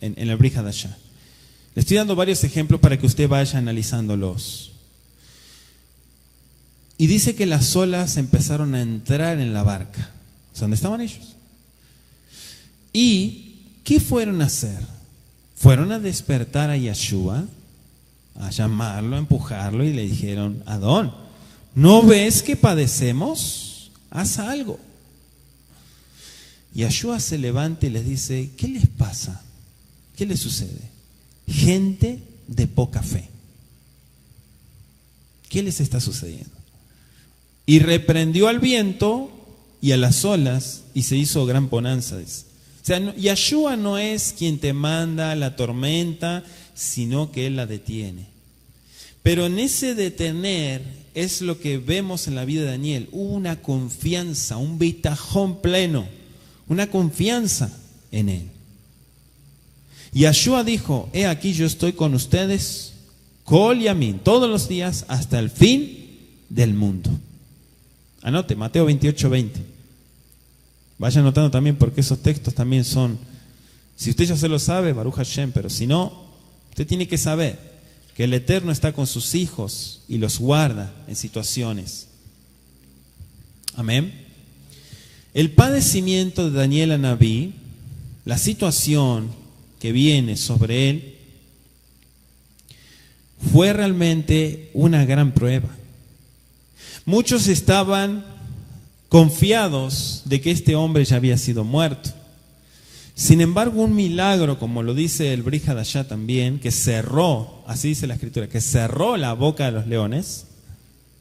el Brit Hadashah. Le estoy dando varios ejemplos para que usted vaya analizándolos. Y dice que las olas empezaron a entrar en la barca, donde estaban ellos. ¿Y qué fueron a hacer? Fueron a despertar a Yeshua, a llamarlo, a empujarlo, y le dijeron, Adón, ¿no ves que padecemos? Haz algo. Yeshua se levanta y les dice, ¿qué les pasa? ¿Qué les sucede? Gente de poca fe. ¿Qué les está sucediendo? Y reprendió al viento y a las olas y se hizo gran bonanza. O sea, Yeshua no es quien te manda la tormenta, sino que Él la detiene. Pero en ese detener es lo que vemos en la vida de Daniel. Hubo una confianza, un bitajón pleno, una confianza en Él. Yeshua dijo, he aquí yo estoy con ustedes, Kol Yamin, todos los días hasta el fin del mundo. Anote, Mateo 28:20. Vaya anotando también porque esos textos también son, si usted ya se lo sabe, Baruch Hashem, pero si no, usted tiene que saber que el Eterno está con sus hijos y los guarda en situaciones. Amén. El padecimiento de Daniel Anabí, la situación que viene sobre él, fue realmente una gran prueba. Muchos estaban confiados de que este hombre ya había sido muerto. Sin embargo, un milagro, como lo dice el Brit Hadashah también, que cerró, así dice la Escritura, que cerró la boca de los leones,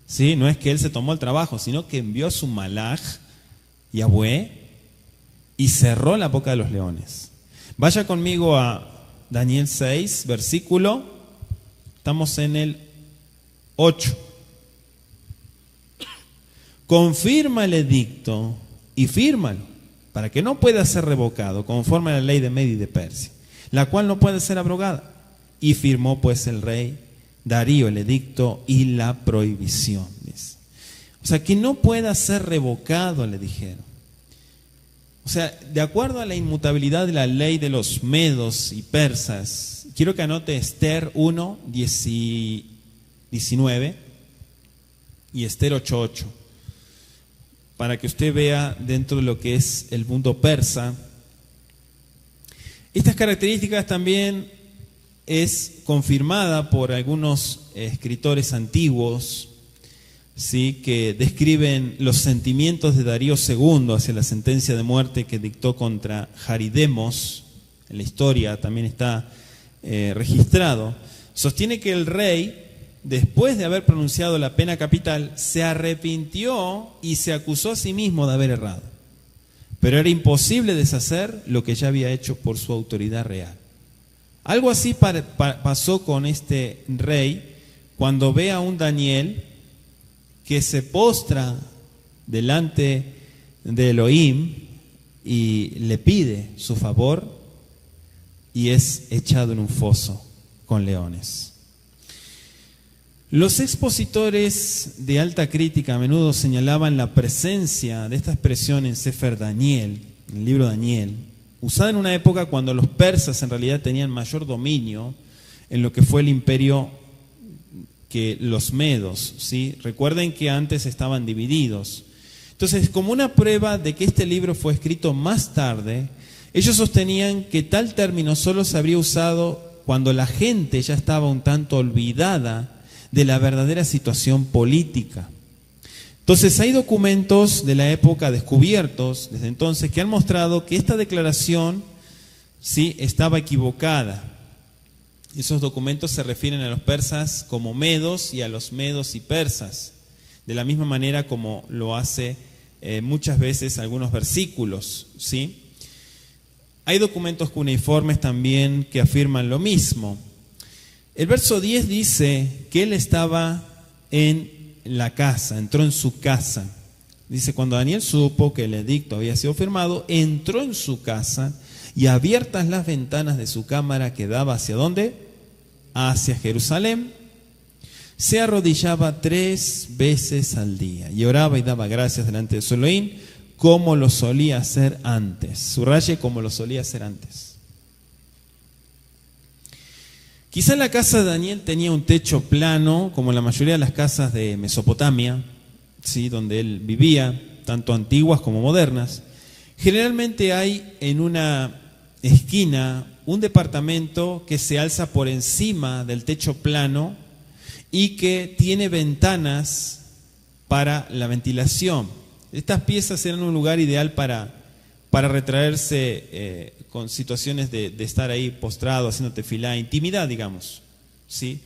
¿sí? No es que él se tomó el trabajo, sino que envió a su malaj, Yahweh, y cerró la boca de los leones. Vaya conmigo a Daniel 6, versículo, estamos en el 8. Confirma el edicto y fírmalo, para que no pueda ser revocado, conforme a la ley de Media y de Persia, la cual no puede ser abrogada. Y firmó pues el rey Darío el edicto y la prohibición. Dice. O sea, que no pueda ser revocado, le dijeron. O sea, de acuerdo a la inmutabilidad de la ley de los medos y persas, quiero que anote Esther 1, 19 y Esther 8:8. Para que usted vea dentro de lo que es el mundo persa. Estas características también es confirmada por algunos escritores antiguos, ¿sí? Que describen los sentimientos de Darío II hacia la sentencia de muerte que dictó contra Jaridemos. En la historia también está registrado. Sostiene que el rey, después de haber pronunciado la pena capital, se arrepintió y se acusó a sí mismo de haber errado. Pero era imposible deshacer lo que ya había hecho por su autoridad real. Algo así pasó con este rey cuando ve a un Daniel que se postra delante de Elohim y le pide su favor y es echado en un foso con leones. Los expositores de alta crítica a menudo señalaban la presencia de esta expresión en Sefer Daniel, en el libro Daniel, usada en una época cuando los persas en realidad tenían mayor dominio en lo que fue el imperio que los medos, ¿sí? Recuerden que antes estaban divididos. Entonces, como una prueba de que este libro fue escrito más tarde, ellos sostenían que tal término solo se habría usado cuando la gente ya estaba un tanto olvidada de la verdadera situación política. Entonces hay documentos de la época descubiertos desde entonces que han mostrado que esta declaración sí estaba equivocada. Esos documentos se refieren a los persas como medos y a los medos y persas, de la misma manera como lo hace muchas veces algunos versículos, ¿sí? Hay documentos cuneiformes también que afirman lo mismo. El verso 10 dice que él estaba en la casa, entró en su casa. Dice, cuando Daniel supo que el edicto había sido firmado, entró en su casa y abiertas las ventanas de su cámara que daba ¿hacia dónde? Hacia Jerusalén, se arrodillaba 3 veces al día y oraba y daba gracias delante de su Elohim, como lo solía hacer antes. Subraye, como lo solía hacer antes. Quizá la casa de Daniel tenía un techo plano, como la mayoría de las casas de Mesopotamia, ¿sí?, donde él vivía, tanto antiguas como modernas. Generalmente hay en una esquina un departamento que se alza por encima del techo plano y que tiene ventanas para la ventilación. Estas piezas eran un lugar ideal para retraerse con situaciones de estar ahí postrado, haciendo tefilá, intimidad, digamos, ¿sí?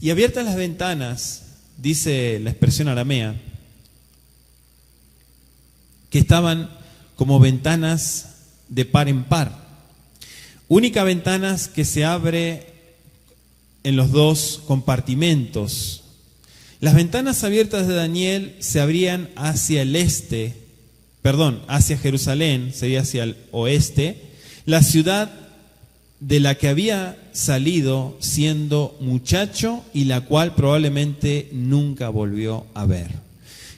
Y abiertas las ventanas, dice la expresión aramea, que estaban como ventanas de par en par. Única ventanas que se abre en los 2 compartimentos. Las ventanas abiertas de Daniel se abrían hacia el este, hacia Jerusalén, sería hacia el oeste, la ciudad de la que había salido siendo muchacho y la cual probablemente nunca volvió a ver.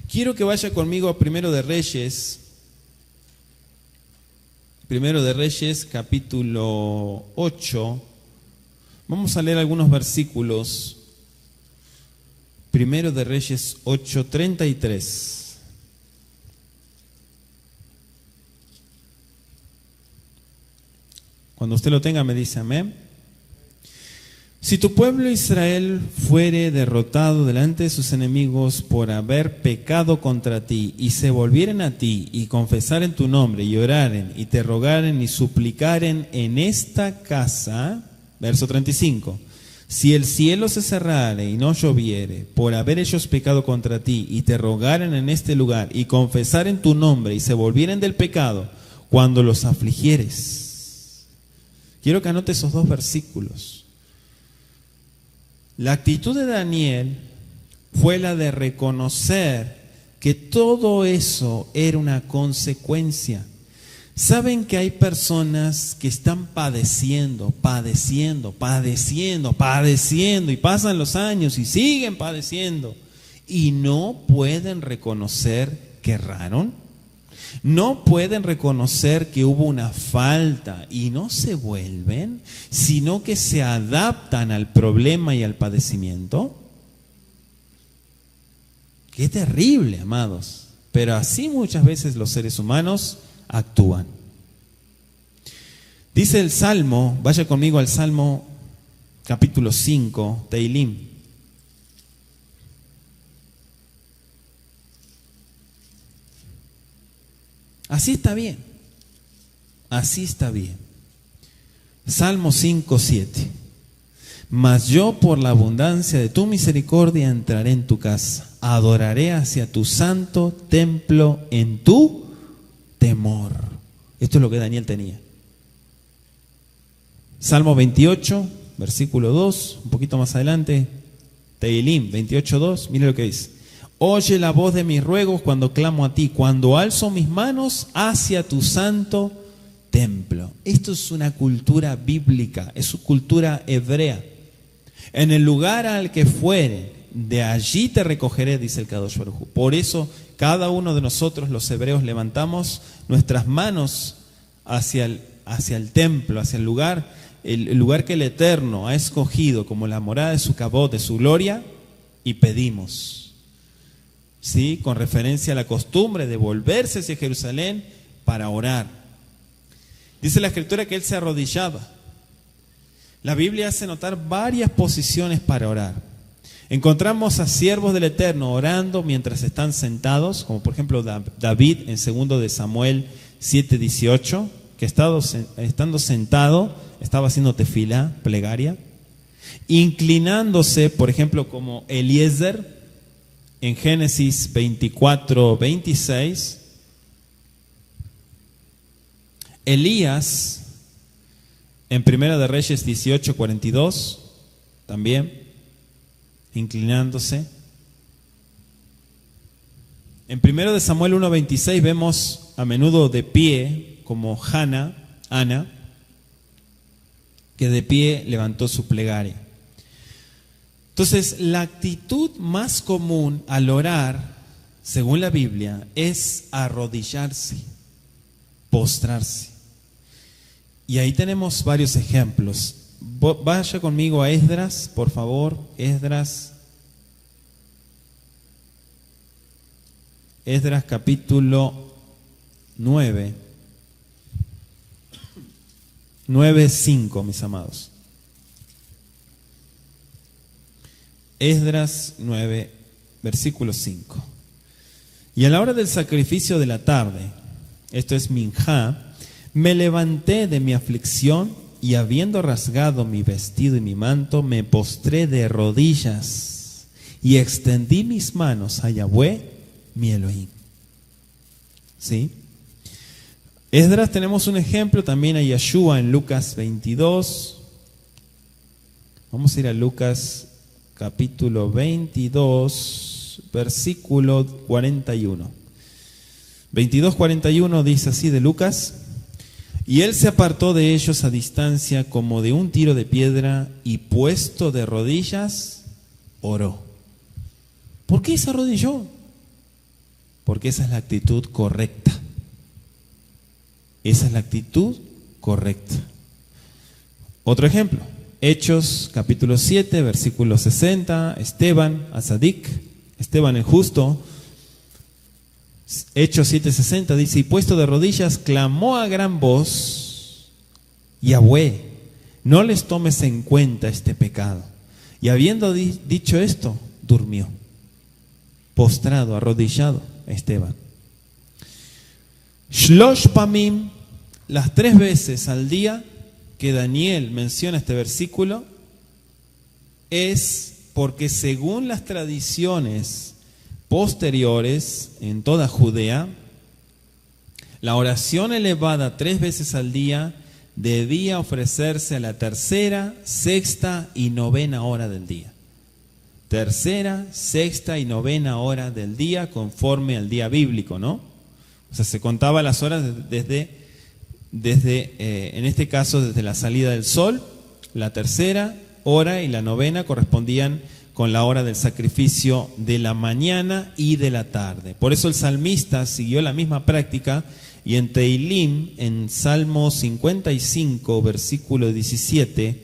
Quiero que vaya conmigo a Primero de Reyes, capítulo 8. Vamos a leer algunos versículos. Primero de Reyes 8:33. Cuando usted lo tenga me dice amén. Si tu pueblo Israel fuere derrotado delante de sus enemigos por haber pecado contra ti, y se volvieren a ti, y confesaren tu nombre, y oraren, y te rogaren, y suplicaren en esta casa, verso 35, si el cielo se cerrare y no lloviere, por haber ellos pecado contra ti, y te rogaren en este lugar, y confesaren tu nombre, y se volvieren del pecado, cuando los afligieres. Quiero que anote esos 2 versículos. La actitud de Daniel fue la de reconocer que todo eso era una consecuencia. Saben que hay personas que están padeciendo, y pasan los años y siguen padeciendo y no pueden reconocer que erraron. No pueden reconocer que hubo una falta y no se vuelven, sino que se adaptan al problema y al padecimiento. Qué terrible, amados. Pero así muchas veces los seres humanos actúan. Dice el Salmo, vaya conmigo al Salmo capítulo 5, Teilim. Así está bien. Así está bien. Salmo 5:7. Mas yo por la abundancia de tu misericordia entraré en tu casa, adoraré hacia tu santo templo en tu temor. Esto es lo que Daniel tenía. Salmo 28, versículo 2, un poquito más adelante, Teilim 28:2, mire lo que dice. Oye la voz de mis ruegos cuando clamo a ti, cuando alzo mis manos hacia tu santo templo. Esto es una cultura bíblica, es su cultura hebrea. En el lugar al que fuere, de allí te recogeré, dice el Kadosh Baruj Hu. Por eso cada uno de nosotros, los hebreos, levantamos nuestras manos hacia el templo, hacia el lugar que el Eterno ha escogido como la morada de su kabod, de su gloria, y pedimos. ¿Sí? Con referencia a la costumbre de volverse hacia Jerusalén para orar. Dice la Escritura que él se arrodillaba. La Biblia hace notar varias posiciones para orar. Encontramos a siervos del Eterno orando mientras están sentados, como por ejemplo David en 2 de Samuel 7:18, que estando sentado estaba haciendo tefilá, plegaria. inclinándose, por ejemplo, como Eliezer en Génesis 24:26, Elías en Primera de Reyes 18:42, también inclinándose. En Primero de Samuel 1:26 vemos a menudo de pie, como Ana, que de pie levantó su plegaria. Entonces, la actitud más común al orar, según la Biblia, es arrodillarse, postrarse. Y ahí tenemos varios ejemplos. Vaya conmigo a Esdras, por favor, Esdras capítulo 9:5, mis amados. Esdras 9, versículo 5. Y a la hora del sacrificio de la tarde, esto es minjá, me levanté de mi aflicción y habiendo rasgado mi vestido y mi manto, me postré de rodillas y extendí mis manos a Yahweh, mi Elohim. ¿Sí? Esdras, tenemos un ejemplo también a Yeshua en Lucas 22. Vamos a ir a Lucas capítulo 22, versículo 41. 22:41 dice así de Lucas: y él se apartó de ellos a distancia como de un tiro de piedra y puesto de rodillas, oró. ¿Por qué se arrodilló? Porque esa es la actitud correcta. Esa es la actitud correcta. Otro ejemplo, Hechos capítulo 7, versículo 60, Esteban, Azadik, Esteban el justo. Hechos 7:60 dice: y puesto de rodillas clamó a gran voz: Yahweh, no les tomes en cuenta este pecado. Y habiendo dicho esto, durmió, postrado, arrodillado, Esteban. Shlosh pamim, las 3 veces al día que Daniel menciona este versículo, es porque según las tradiciones posteriores en toda Judea, la oración elevada 3 veces al día debía ofrecerse a la tercera, sexta y novena hora del día. Tercera, sexta y novena hora del día, conforme al día bíblico, ¿no? O sea, se contaba las horas desde en este caso, desde la salida del sol. La tercera hora y la novena correspondían con la hora del sacrificio de la mañana y de la tarde. Por eso el salmista siguió la misma práctica, y en Teilim, en Salmo 55, versículo 17,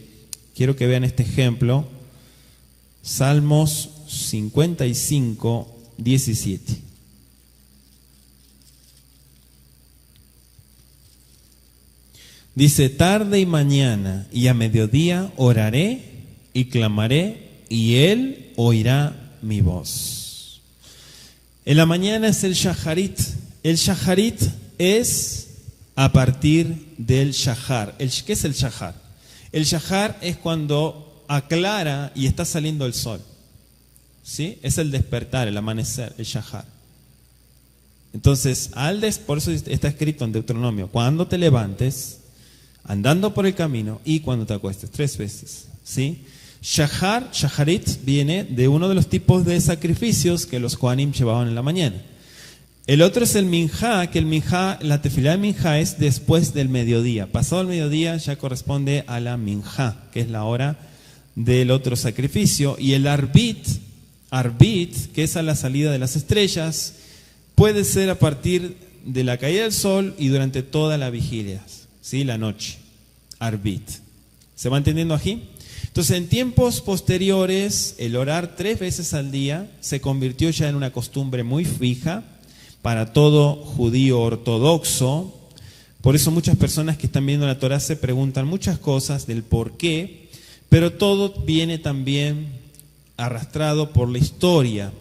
quiero que vean este ejemplo. Salmos 55, 17. Dice: tarde y mañana y a mediodía oraré y clamaré, y él oirá mi voz. En la mañana es el shaharit. El shaharit es a partir del shahar. ¿Qué es el shahar? El shahar es cuando aclara y está saliendo el sol. ¿Sí? Es el despertar, el amanecer, el shahar. Entonces, por eso está escrito en Deuteronomio: cuando te levantes, andando por el camino, y cuando te acuestes, 3 veces. ¿Sí? Shaharit viene de uno de los tipos de sacrificios que los Kohanim llevaban en la mañana. El otro es el minjá, que la tefilá de minjá es después del mediodía. Pasado el mediodía ya corresponde a la minjá, que es la hora del otro sacrificio. Y el arbit, que es a la salida de las estrellas, puede ser a partir de la caída del sol y durante toda la vigilia, ¿sí? La noche. Arbit. ¿Se va entendiendo aquí? Entonces, en tiempos posteriores, el orar 3 veces al día se convirtió ya en una costumbre muy fija para todo judío ortodoxo. Por eso muchas personas que están viendo la Torá se preguntan muchas cosas del por qué, pero todo viene también arrastrado por la historia.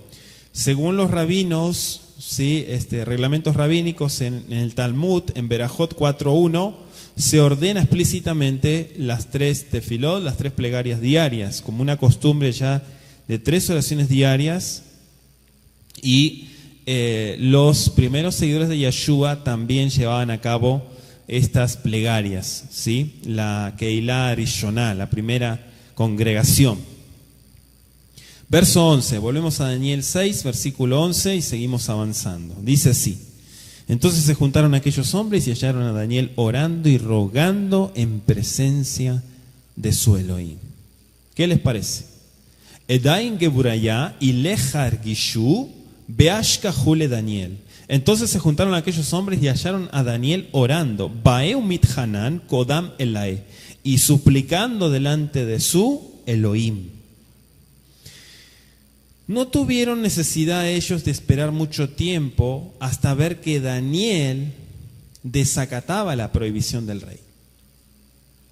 Según los rabinos, ¿sí? Reglamentos rabínicos en el Talmud, en Berajot 4.1, se ordena explícitamente las 3 tefilot, las 3 plegarias diarias, como una costumbre ya de 3 oraciones diarias. Y los primeros seguidores de Yeshua también llevaban a cabo estas plegarias, ¿sí? La Keilah Rishoná, la primera congregación. Verso 11, volvemos a Daniel 6, versículo 11 y seguimos avanzando. Dice así: entonces se juntaron aquellos hombres y hallaron a Daniel orando y rogando en presencia de su Elohim. ¿Qué les parece? Edain Geburayá y Lechar Gishu Beashkahule Daniel. Entonces se juntaron aquellos hombres y hallaron a Daniel orando, Baeu Mithanan Kodam Elae, y suplicando delante de su Elohim. No tuvieron necesidad ellos de esperar mucho tiempo hasta ver que Daniel desacataba la prohibición del rey.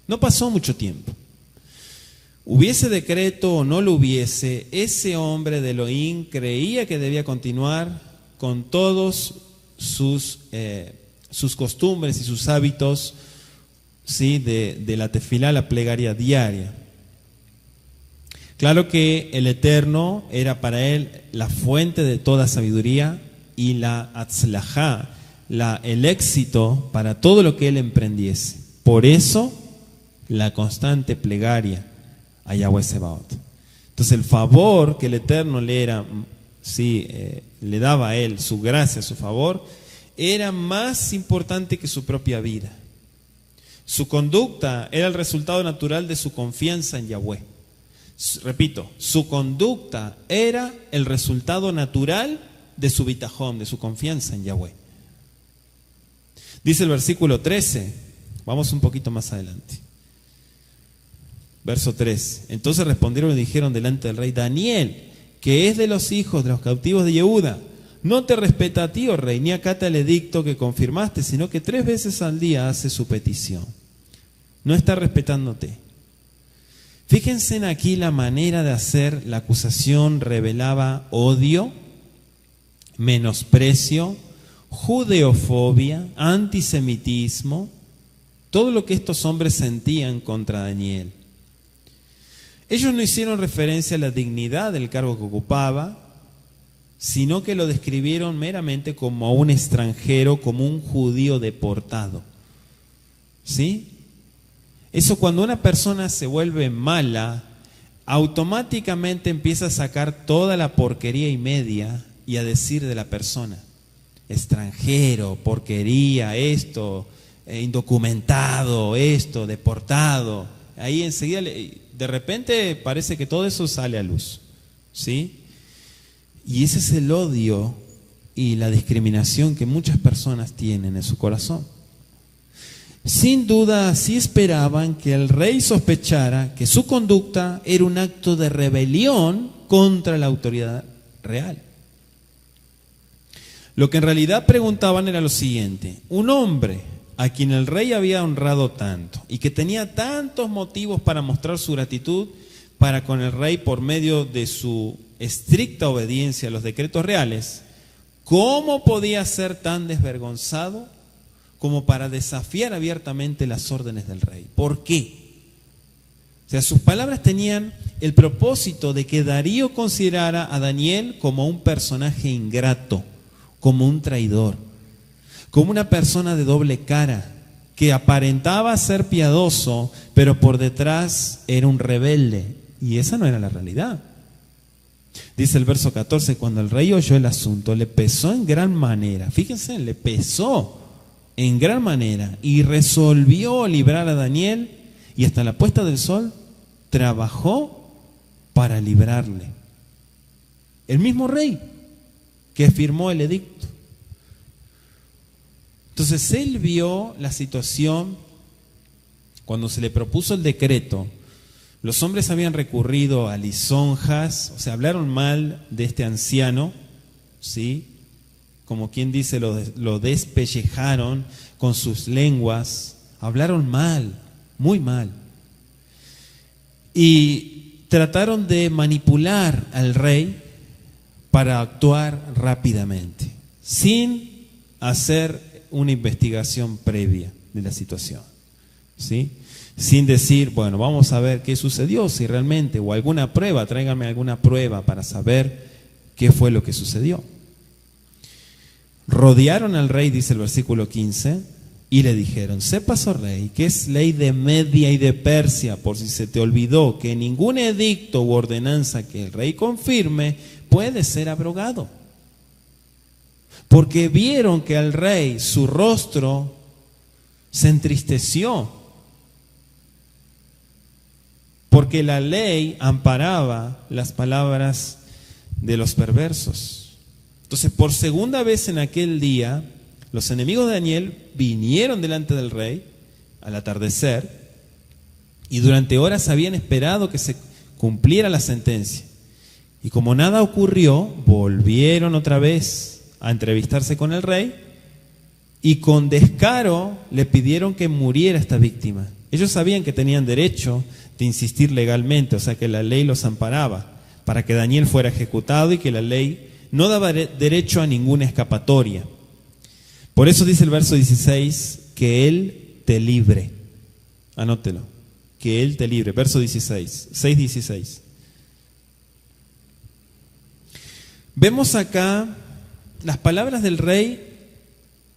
No pasó mucho tiempo. Hubiese decreto o no lo hubiese, ese hombre de Elohim creía que debía continuar con todos sus costumbres y sus hábitos, ¿sí? de la tefilá, la plegaria diaria. Claro que el Eterno era para él la fuente de toda sabiduría y la atzlajá, el éxito para todo lo que él emprendiese. Por eso, la constante plegaria a Yahweh Sebaot. Entonces, el favor que el Eterno le daba a él, su gracia, su favor, era más importante que su propia vida. Su conducta era el resultado natural de su confianza en Yahweh. Repito, su conducta era el resultado natural de su bitajón, de su confianza en Yahweh. Dice el versículo 13, vamos un poquito más adelante. Verso 3. Entonces respondieron y dijeron delante del rey: Daniel, que es de los hijos de los cautivos de Yehuda, no te respeta a ti, oh rey, ni acata el edicto que confirmaste, sino que 3 veces al día hace su petición. No está respetándote. Fíjense en aquí la manera de hacer la acusación. Revelaba odio, menosprecio, judeofobia, antisemitismo, todo lo que estos hombres sentían contra Daniel. Ellos no hicieron referencia a la dignidad del cargo que ocupaba, sino que lo describieron meramente como a un extranjero, como un judío deportado. ¿Sí? Eso, cuando una persona se vuelve mala, automáticamente empieza a sacar toda la porquería y media y a decir de la persona: extranjero, porquería, esto, indocumentado, esto, deportado. Ahí enseguida, de repente parece que todo eso sale a luz, ¿sí? Y ese es el odio y la discriminación que muchas personas tienen en su corazón. Sin duda, así esperaban que el rey sospechara que su conducta era un acto de rebelión contra la autoridad real. Lo que en realidad preguntaban era lo siguiente: un hombre a quien el rey había honrado tanto y que tenía tantos motivos para mostrar su gratitud para con el rey por medio de su estricta obediencia a los decretos reales, ¿cómo podía ser tan desvergonzado como para desafiar abiertamente las órdenes del rey? ¿Por qué? O sea, sus palabras tenían el propósito de que Darío considerara a Daniel como un personaje ingrato, como un traidor, como una persona de doble cara, que aparentaba ser piadoso, pero por detrás era un rebelde. Y esa no era la realidad. Dice el verso 14, cuando el rey oyó el asunto, le pesó en gran manera. Fíjense, le pesó en gran manera y resolvió librar a Daniel, y hasta la puesta del sol trabajó para librarle. El mismo rey que firmó el edicto. Entonces él vio la situación cuando se le propuso el decreto. Los hombres habían recurrido a lisonjas, o sea, hablaron mal de este anciano, ¿sí? Como quien dice, lo despellejaron con sus lenguas, hablaron mal, muy mal. Y trataron de manipular al rey para actuar rápidamente, sin hacer una investigación previa de la situación. ¿sí? Sin decir, bueno, vamos a ver qué sucedió, si realmente, o alguna prueba, tráigame alguna prueba para saber qué fue lo que sucedió. Rodearon al rey, dice el versículo 15, y le dijeron: sepas, oh rey, que es ley de Media y de Persia, por si se te olvidó, que ningún edicto u ordenanza que el rey confirme puede ser abrogado. Porque vieron que al rey su rostro se entristeció, porque la ley amparaba las palabras de los perversos. Entonces, por segunda vez en aquel día, los enemigos de Daniel vinieron delante del rey al atardecer y durante horas habían esperado que se cumpliera la sentencia. Y como nada ocurrió, volvieron otra vez a entrevistarse con el rey y con descaro le pidieron que muriera esta víctima. Ellos sabían que tenían derecho de insistir legalmente, o sea que la ley los amparaba para que Daniel fuera ejecutado y que la ley no daba derecho a ninguna escapatoria. Por eso dice el verso 16, que Él te libre. Anótelo, que Él te libre. Verso 16, 6:16. Vemos acá, las palabras del rey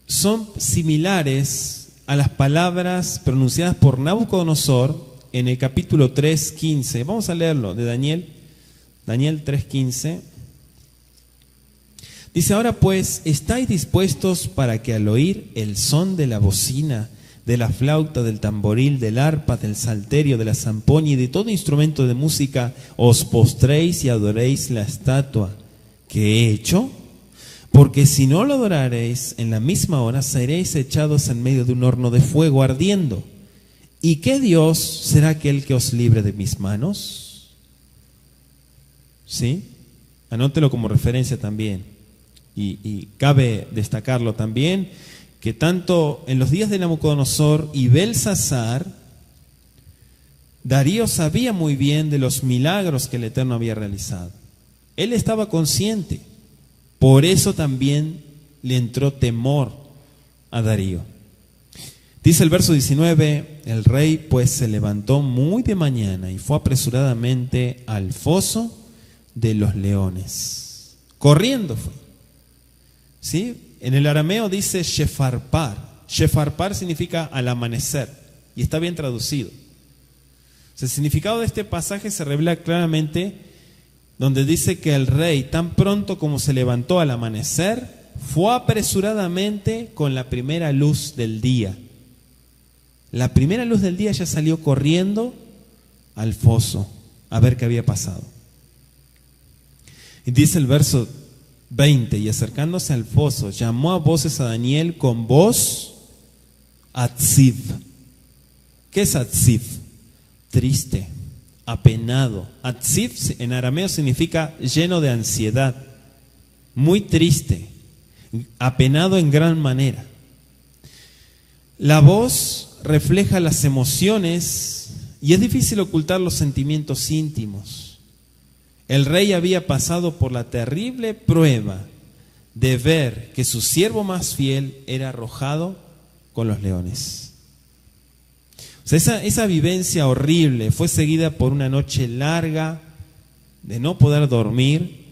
son similares a las palabras pronunciadas por Nabucodonosor en el capítulo 3:15. Vamos a leerlo, de Daniel 3:15. Dice: ahora pues, ¿estáis dispuestos para que al oír el son de la bocina, de la flauta, del tamboril, del arpa, del salterio, de la zampoña y de todo instrumento de música, os postréis y adoréis la estatua que he hecho? Porque si no lo adoraréis, en la misma hora seréis echados en medio de un horno de fuego ardiendo. ¿Y qué Dios será aquel que os libre de mis manos? ¿Sí? Anótelo como referencia también. Y cabe destacarlo también, que tanto en los días de Nabucodonosor y Belsasar, Darío sabía muy bien de los milagros que el Eterno había realizado. Él estaba consciente. Por eso también le entró temor a Darío. Dice el verso 19, el rey pues se levantó muy de mañana y fue apresuradamente al foso de los leones. Corriendo fue. ¿Sí? En el arameo dice shefarpar. Shefarpar significa al amanecer y está bien traducido. O sea, el significado de este pasaje se revela claramente donde dice que el rey, tan pronto como se levantó al amanecer, fue apresuradamente con la primera luz del día. La primera luz del día ya salió corriendo al foso a ver qué había pasado. Y dice el verso 20, y acercándose al foso, llamó a voces a Daniel con voz atziv. ¿Qué es atziv? Triste, apenado. Atziv en arameo significa lleno de ansiedad, muy triste, apenado en gran manera. La voz refleja las emociones y es difícil ocultar los sentimientos íntimos. El rey había pasado por la terrible prueba de ver que su siervo más fiel era arrojado con los leones. O sea, esa vivencia horrible fue seguida por una noche larga de no poder dormir,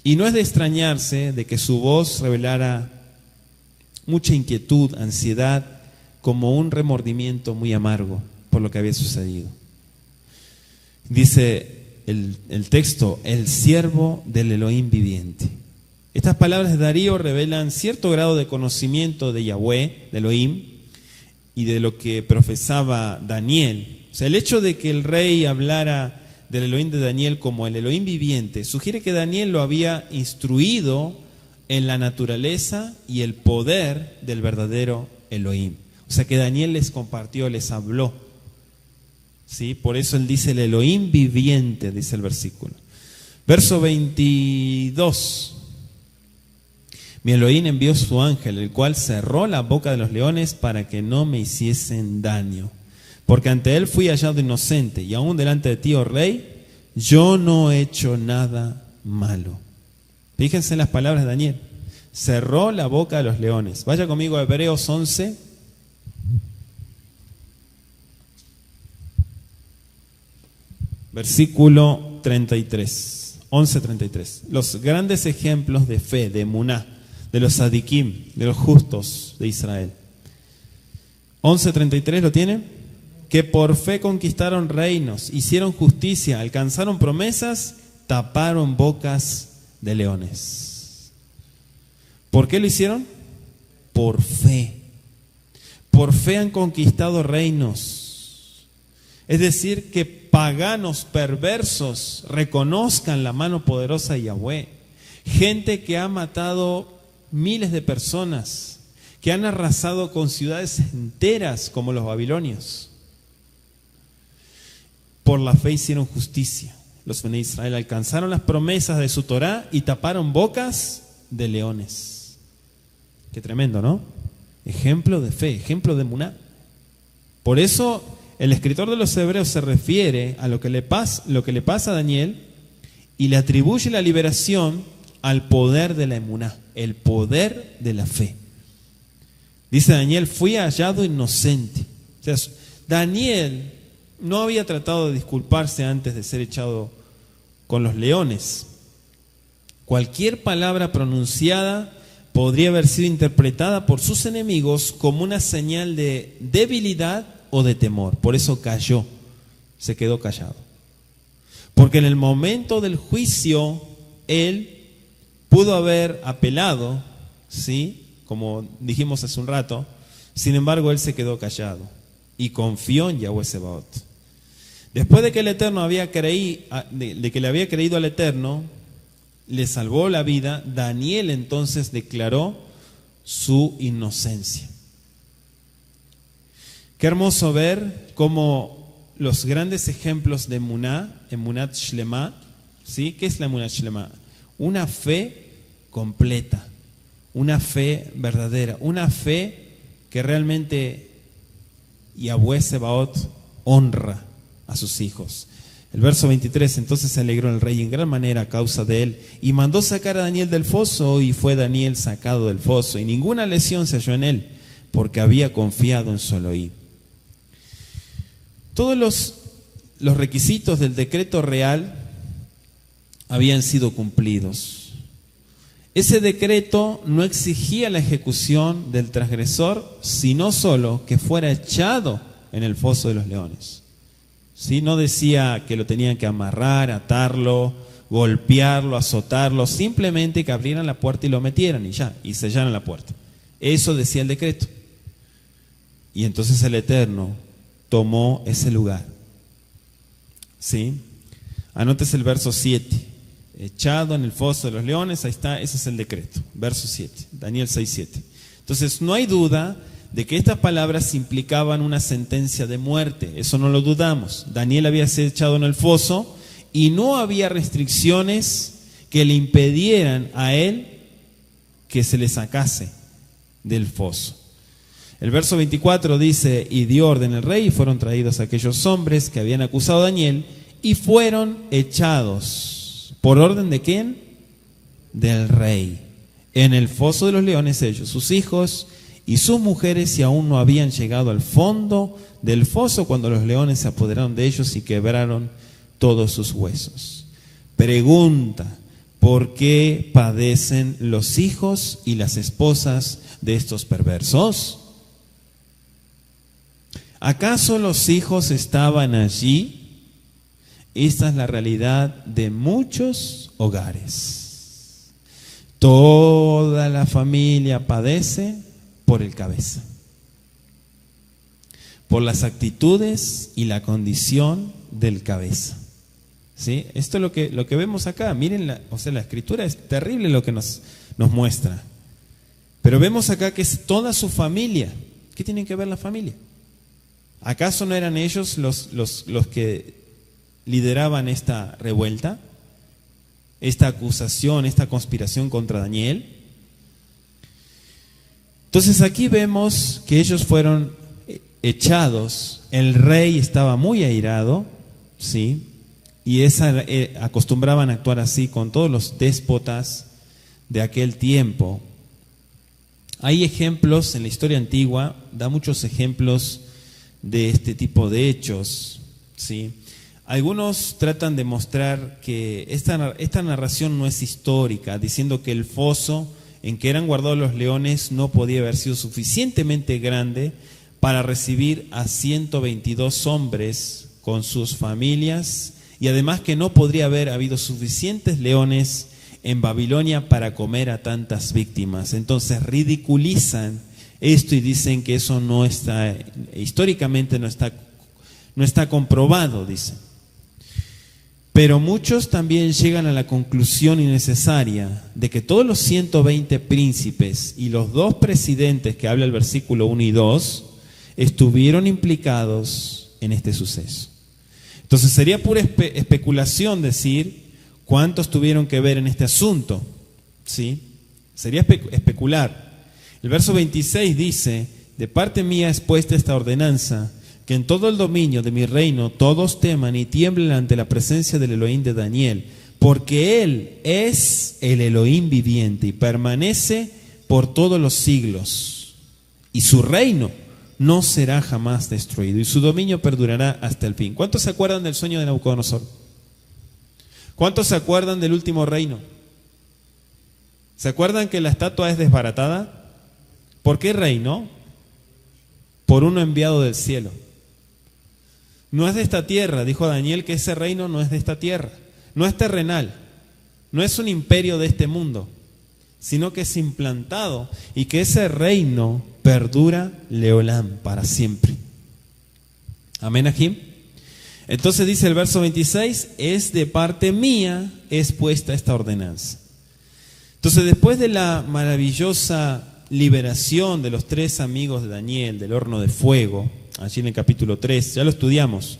y no es de extrañarse de que su voz revelara mucha inquietud, ansiedad, como un remordimiento muy amargo por lo que había sucedido. Dice el texto, el siervo del Elohim viviente. Estas palabras de Darío revelan cierto grado de conocimiento de Yahweh, de Elohim, y de lo que profesaba Daniel. O sea, el hecho de que el rey hablara del Elohim de Daniel como el Elohim viviente sugiere que Daniel lo había instruido en la naturaleza y el poder del verdadero Elohim. O sea, que Daniel les compartió, les habló. ¿Sí? Por eso él dice el Elohim viviente, dice el versículo. Verso 22. Mi Elohim envió su ángel, el cual cerró la boca de los leones para que no me hiciesen daño. Porque ante él fui hallado inocente, y aún delante de ti, oh rey, yo no he hecho nada malo. Fíjense en las palabras de Daniel. Cerró la boca de los leones. Vaya conmigo a Hebreos 11. versículo 33, 11:33. Los grandes ejemplos de fe, de emuná, de los sadikim, de los justos de Israel. 11:33, ¿lo tiene? Que por fe conquistaron reinos, hicieron justicia, alcanzaron promesas, taparon bocas de leones. ¿Por qué lo hicieron? Por fe. Por fe han conquistado reinos. Es decir, que paganos perversos reconozcan la mano poderosa de Yahweh. Gente que ha matado miles de personas, que han arrasado con ciudades enteras como los babilonios. Por la fe hicieron justicia. Los Bené Israel alcanzaron las promesas de su Torá y taparon bocas de leones. Qué tremendo, ¿no? Ejemplo de fe, ejemplo de emuná. Por eso el escritor de los Hebreos se refiere a lo que le pasa a Daniel y le atribuye la liberación al poder de la emuná, el poder de la fe. Dice Daniel, fui hallado inocente. O sea, Daniel no había tratado de disculparse antes de ser echado con los leones. Cualquier palabra pronunciada podría haber sido interpretada por sus enemigos como una señal de debilidad o de temor. Por eso cayó, se quedó callado. Porque en el momento del juicio, él pudo haber apelado, ¿sí? Como dijimos hace un rato. Sin embargo, él se quedó callado y confió en Yahweh Sebaot. Después de que el Eterno de que le había creído al Eterno, le salvó la vida, Daniel entonces declaró su inocencia. Qué hermoso ver cómo los grandes ejemplos de emuná, emunat shlema, ¿sí? ¿Qué es la emunat shlema? Una fe completa, una fe verdadera, una fe que realmente Yahweh Sebaot honra a sus hijos. El verso 23, entonces se alegró el rey en gran manera a causa de él y mandó sacar a Daniel del foso, y fue Daniel sacado del foso y ninguna lesión se halló en él porque había confiado en su Elohim. Todos los requisitos del decreto real habían sido cumplidos. Ese decreto no exigía la ejecución del transgresor, sino solo que fuera echado en el foso de los leones. ¿Sí? No decía que lo tenían que amarrar, atarlo, golpearlo, azotarlo, simplemente que abrieran la puerta y lo metieran y ya, y sellaran la puerta. Eso decía el decreto. Y entonces el Eterno tomó ese lugar. ¿Sí? Anótese el verso 7. Echado en el foso de los leones, ahí está, ese es el decreto. Verso 7, Daniel 6:7. Entonces no hay duda de que estas palabras implicaban una sentencia de muerte, eso no lo dudamos. Daniel había sido echado en el foso y no había restricciones que le impidieran a él que se le sacase del foso. El verso 24 dice, y dio orden el rey, y fueron traídos aquellos hombres que habían acusado a Daniel, y fueron echados. ¿Por orden de quién? Del rey. En el foso de los leones ellos, sus hijos y sus mujeres, si aún no habían llegado al fondo del foso cuando los leones se apoderaron de ellos y quebraron todos sus huesos. Pregunta, ¿por qué padecen los hijos y las esposas de estos perversos? ¿Acaso los hijos estaban allí? Esta es la realidad de muchos hogares. Toda la familia padece por el cabeza, por las actitudes y la condición del cabeza. ¿Sí? Esto es lo que vemos acá. Miren, la escritura es terrible lo que nos muestra. Pero vemos acá que es toda su familia. ¿Qué tienen que ver la familia? ¿Acaso no eran ellos los que lideraban esta revuelta, esta acusación, esta conspiración contra Daniel? Entonces aquí vemos que ellos fueron echados, el rey estaba muy airado, ¿sí? Y acostumbraban a actuar así con todos los déspotas de aquel tiempo. Hay ejemplos en la historia antigua, da muchos ejemplos de este tipo de hechos, ¿sí? Algunos tratan de mostrar que esta narración no es histórica, diciendo que el foso en que eran guardados los leones no podía haber sido suficientemente grande para recibir a 122 hombres con sus familias, y además que no podría haber habido suficientes leones en Babilonia para comer a tantas víctimas. Entonces ridiculizan esto y dicen que eso no está, históricamente no está comprobado, dicen. Pero muchos también llegan a la conclusión innecesaria de que todos los 120 príncipes y los 2 presidentes que habla el versículo 1 y 2 estuvieron implicados en este suceso. Entonces sería pura especulación decir cuántos tuvieron que ver en este asunto, ¿sí? Sería especular. El verso 26 dice: de parte mía es puesta esta ordenanza, que en todo el dominio de mi reino todos teman y tiemblen ante la presencia del Elohim de Daniel, porque Él es el Elohim viviente y permanece por todos los siglos, y su reino no será jamás destruido, y su dominio perdurará hasta el fin. ¿Cuántos se acuerdan del sueño de Nabucodonosor? ¿Cuántos se acuerdan del último reino? ¿Se acuerdan que la estatua es desbaratada? ¿Por qué reino? Por uno enviado del cielo. No es de esta tierra, dijo Daniel, que ese reino no es de esta tierra, no es terrenal, no es un imperio de este mundo, sino que es implantado, y que ese reino perdura leolam para siempre. Amén, Ajim. Entonces dice el verso 26, es de parte mía es puesta esta ordenanza. Entonces, después de la maravillosa liberación de los 3 amigos de Daniel del horno de fuego, allí en el capítulo 3, ya lo estudiamos,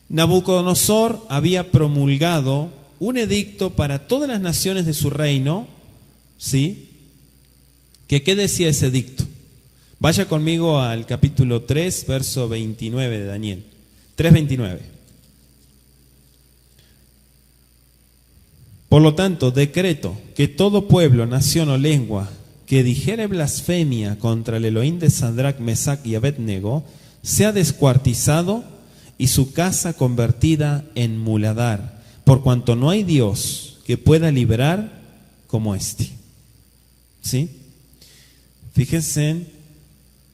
Nabucodonosor había promulgado un edicto para todas las naciones de su reino, ¿sí? ¿Qué decía ese edicto? Vaya conmigo al capítulo 3, verso 29 de Daniel. 3:29. Por lo tanto, decreto que todo pueblo, nación o lengua que dijere blasfemia contra el Elohim de Sadrach, Mesach y Abednego sea descuartizado y su casa convertida en muladar, por cuanto no hay Dios que pueda librar como este. ¿Sí? Fíjense en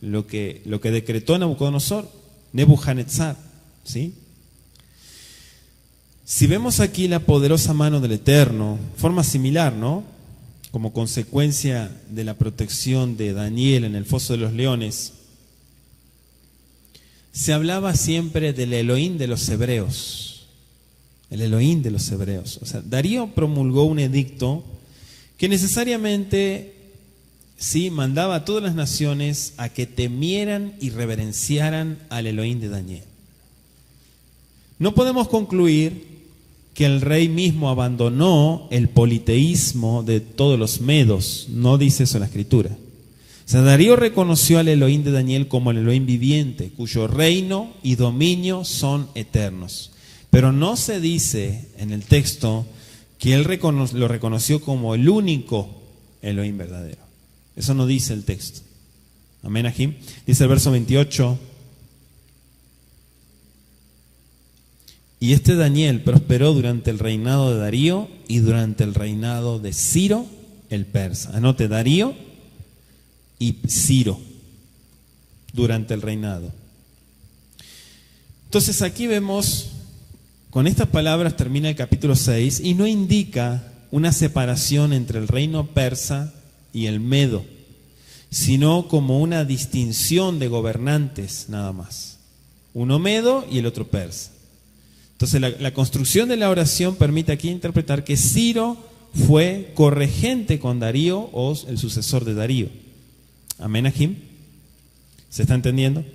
lo que decretó Nabucodonosor, Nebuchadnezzar, ¿sí? Si vemos aquí la poderosa mano del Eterno, forma similar, ¿no? Como consecuencia de la protección de Daniel en el foso de los leones, se hablaba siempre del Elohim de los hebreos, el Elohim de los hebreos. O sea, Darío promulgó un edicto que necesariamente sí mandaba a todas las naciones a que temieran y reverenciaran al Elohim de Daniel. No podemos concluir que el rey mismo abandonó el politeísmo de todos los medos, no dice eso la Escritura. O sea, Darío reconoció al Elohim de Daniel como el Elohim viviente, cuyo reino y dominio son eternos. Pero no se dice en el texto que él lo reconoció como el único Elohim verdadero. Eso no dice el texto. Amén, Ajim. Dice el verso 28. Y este Daniel prosperó durante el reinado de Darío y durante el reinado de Ciro el persa. Anote, Darío y Ciro durante el reinado. Entonces aquí vemos, con estas palabras termina el capítulo 6 y no indica una separación entre el reino persa y el medo, sino como una distinción de gobernantes nada más. Uno medo y el otro persa. Entonces la construcción de la oración permite aquí interpretar que Ciro fue corregente con Darío o el sucesor de Darío. Amén, Ajim. ¿Se está entendiendo?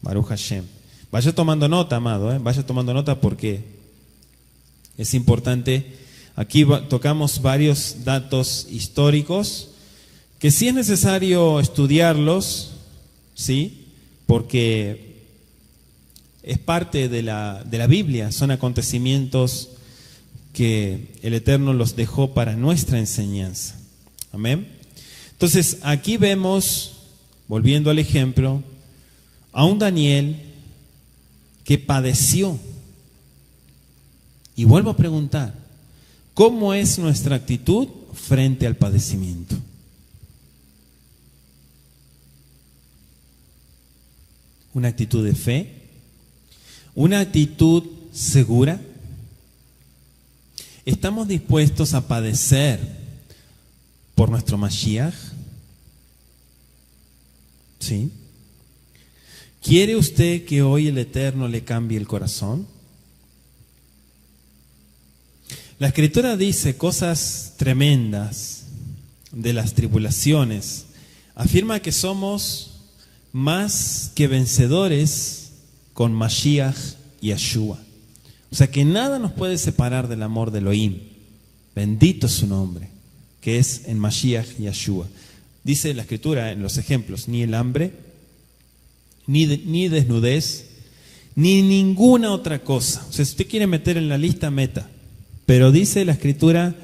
Baruch Hashem. Vaya tomando nota, amado, vaya tomando nota porque es importante. Aquí tocamos varios datos históricos que sí es necesario estudiarlos, ¿sí? Porque es parte de la Biblia, son acontecimientos que el Eterno los dejó para nuestra enseñanza. Amén. Entonces, aquí vemos, volviendo al ejemplo, a un Daniel que padeció Y vuelvo a preguntar, ¿cómo es nuestra actitud frente al padecimiento? ¿Una actitud de fe? ¿Una actitud segura? ¿Estamos dispuestos a padecer por nuestro Mashiach? ¿Sí? ¿Quiere usted que hoy el Eterno le cambie el corazón? La Escritura dice cosas tremendas de las tribulaciones. Afirma que somos más que vencedores con Mashiach y Yeshua. O sea que nada nos puede separar del amor de Elohim. Bendito es su nombre, que es en Mashiach y Yeshua. Dice la Escritura en los ejemplos, ni el hambre, ni desnudez, ni ninguna otra cosa. O sea, si usted quiere meter en la lista, meta. Pero dice la Escritura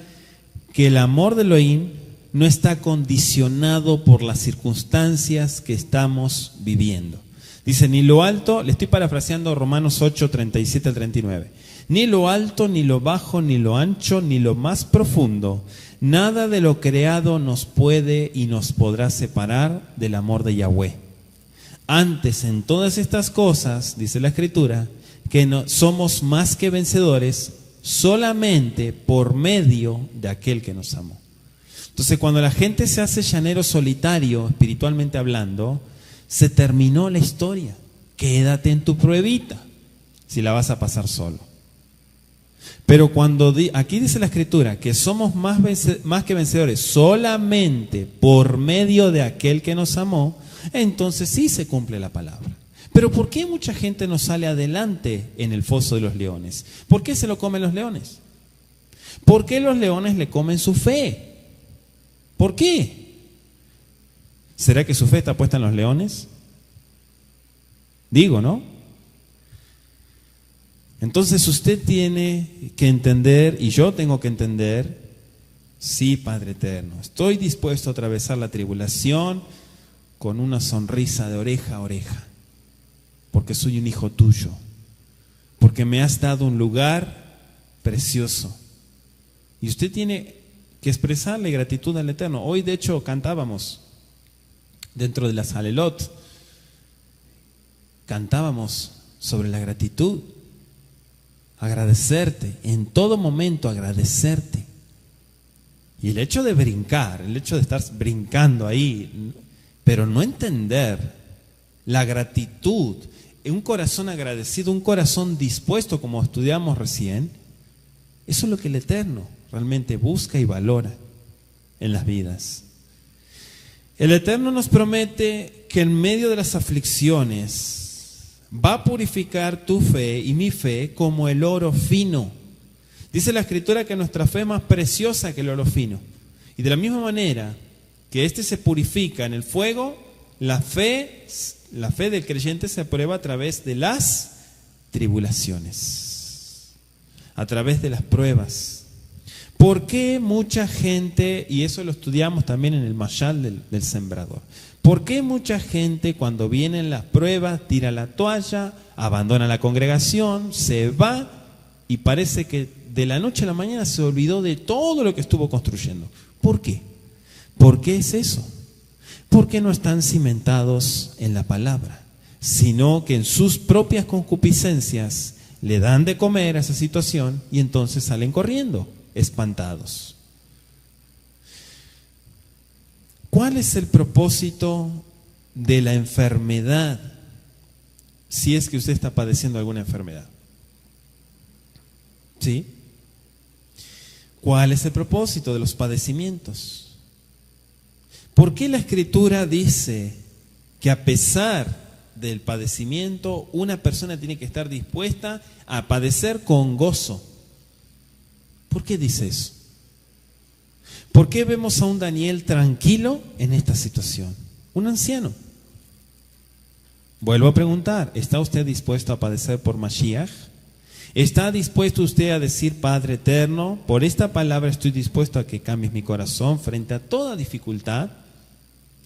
que el amor de Elohim no está condicionado por las circunstancias que estamos viviendo. Dice, ni lo alto, le estoy parafraseando Romanos 8, 37 al 39. Ni lo alto, ni lo bajo, ni lo ancho, ni lo más profundo, nada de lo creado nos puede y nos podrá separar del amor de Yahweh. Antes, en todas estas cosas, dice la Escritura, que no, somos más que vencedores solamente por medio de aquel que nos amó. Entonces, cuando la gente se hace llanero solitario, espiritualmente hablando, se terminó la historia. Quédate en tu pruebita, si la vas a pasar solo. Pero cuando aquí dice la Escritura que somos más que vencedores solamente por medio de aquel que nos amó, entonces sí se cumple la palabra. Pero ¿por qué mucha gente no sale adelante en el foso de los leones? ¿Por qué se lo comen los leones? ¿Por qué los leones le comen su fe? ¿Por qué? ¿Será que su fe está puesta en los leones? Digo, ¿no? Entonces usted tiene que entender, y yo tengo que entender, sí, Padre Eterno, estoy dispuesto a atravesar la tribulación con una sonrisa de oreja a oreja, porque soy un hijo tuyo, porque me has dado un lugar precioso. Y usted tiene que expresarle gratitud al Eterno. Hoy, de hecho, cantábamos dentro de las Halelot, cantábamos sobre la gratitud. Agradecerte, en todo momento agradecerte. Y el hecho de brincar, el hecho de estar brincando ahí, pero no entender la gratitud, un corazón agradecido, un corazón dispuesto, como estudiamos recién, eso es lo que el Eterno realmente busca y valora en las vidas. El Eterno nos promete que en medio de las aflicciones va a purificar tu fe y mi fe como el oro fino. Dice la Escritura que nuestra fe es más preciosa que el oro fino. Y de la misma manera que este se purifica en el fuego, la fe del creyente se prueba a través de las tribulaciones, a través de las pruebas. ¿Por qué mucha gente, y eso lo estudiamos también en el Mashal del sembrador, por qué mucha gente cuando vienen las pruebas tira la toalla, abandona la congregación, se va y parece que de la noche a la mañana se olvidó de todo lo que estuvo construyendo? ¿Por qué? ¿Por qué es eso? Porque no están cimentados en la palabra, sino que en sus propias concupiscencias le dan de comer a esa situación y entonces salen corriendo, espantados. ¿Cuál es el propósito de la enfermedad si es que usted está padeciendo alguna enfermedad? ¿Sí? ¿Cuál es el propósito de los padecimientos? ¿Por qué la Escritura dice que a pesar del padecimiento una persona tiene que estar dispuesta a padecer con gozo? ¿Por qué dice eso? ¿Por qué vemos a un Daniel tranquilo en esta situación? Un anciano. Vuelvo a preguntar, ¿está usted dispuesto a padecer por Mashiach? ¿Está dispuesto usted a decir, Padre Eterno, por esta palabra estoy dispuesto a que cambies mi corazón frente a toda dificultad?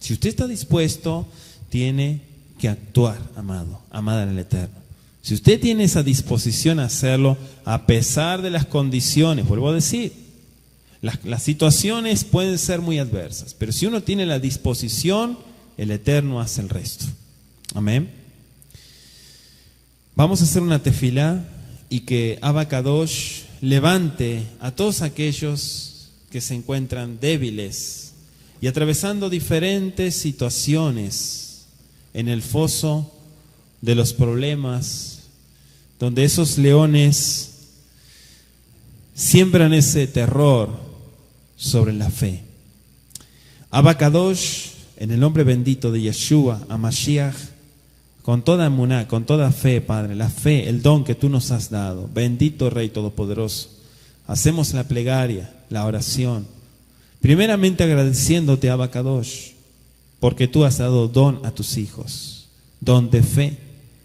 Si usted está dispuesto, tiene que actuar, amado, amada en el Eterno. Si usted tiene esa disposición a hacerlo, a pesar de las condiciones, vuelvo a decir, las situaciones pueden ser muy adversas, pero si uno tiene la disposición, el Eterno hace el resto. Amén. Vamos a hacer una tefilá y que Abba Kadosh levante a todos aquellos que se encuentran débiles y atravesando diferentes situaciones en el foso de los problemas, donde esos leones siembran ese terror sobre la fe. Abba Kadosh, en el nombre bendito de Yeshua, HaMashiach, con toda emuná, con toda fe, Padre, la fe, el don que tú nos has dado, bendito Rey Todopoderoso, hacemos la plegaria, la oración, primeramente agradeciéndote, Abba Kadosh, porque tú has dado don a tus hijos, don de fe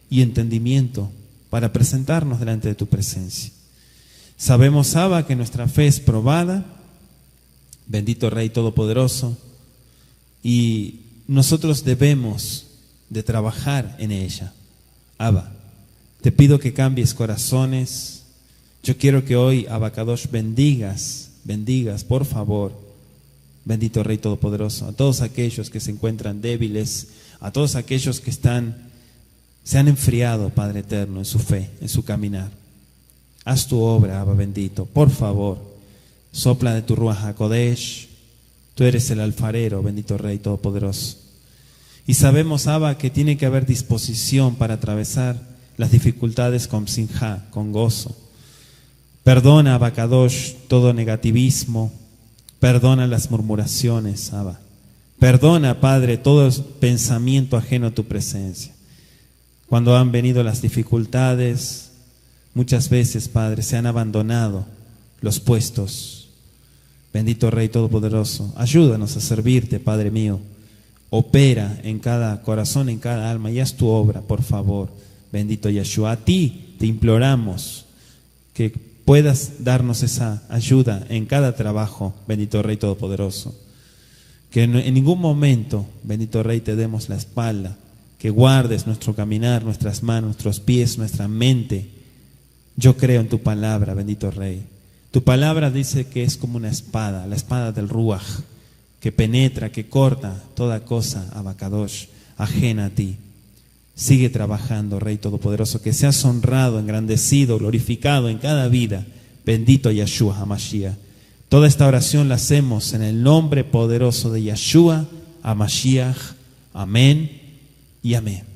y entendimiento para presentarnos delante de tu presencia. Sabemos, Abba, que nuestra fe es probada, bendito Rey Todopoderoso, y nosotros debemos de trabajar en ella. Abba, te pido que cambies corazones. Yo quiero que hoy, Abba Kadosh, bendigas, por favor, bendito Rey Todopoderoso, a todos aquellos que se encuentran débiles, a todos aquellos que se han enfriado, Padre eterno, en su fe, en su caminar. Haz tu obra, Abba bendito, por favor. Sopla de tu Ruach HaKodesh. Tú eres el alfarero, bendito Rey Todopoderoso. Y sabemos, Abba, que tiene que haber disposición para atravesar las dificultades con simjá, con gozo. Perdona, Abba Kadosh, todo negativismo. Perdona las murmuraciones, Abba. Perdona, Padre, todo pensamiento ajeno a tu presencia. Cuando han venido las dificultades, muchas veces, Padre, se han abandonado los puestos. Bendito Rey Todopoderoso, ayúdanos a servirte, Padre mío. Opera en cada corazón, en cada alma, y haz tu obra, por favor. Bendito Yeshua, a ti te imploramos que puedas darnos esa ayuda en cada trabajo, bendito Rey Todopoderoso. Que en ningún momento, bendito Rey, te demos la espalda. Que guardes nuestro caminar, nuestras manos, nuestros pies, nuestra mente. Yo creo en tu palabra, bendito Rey. Tu palabra dice que es como una espada, la espada del Ruach, que penetra, que corta toda cosa, Abba Kadosh, ajena a ti. Sigue trabajando, Rey Todopoderoso, que seas honrado, engrandecido, glorificado en cada vida. Bendito Yeshua HaMashiach. Toda esta oración la hacemos en el nombre poderoso de Yeshua HaMashiach. Amén y amén.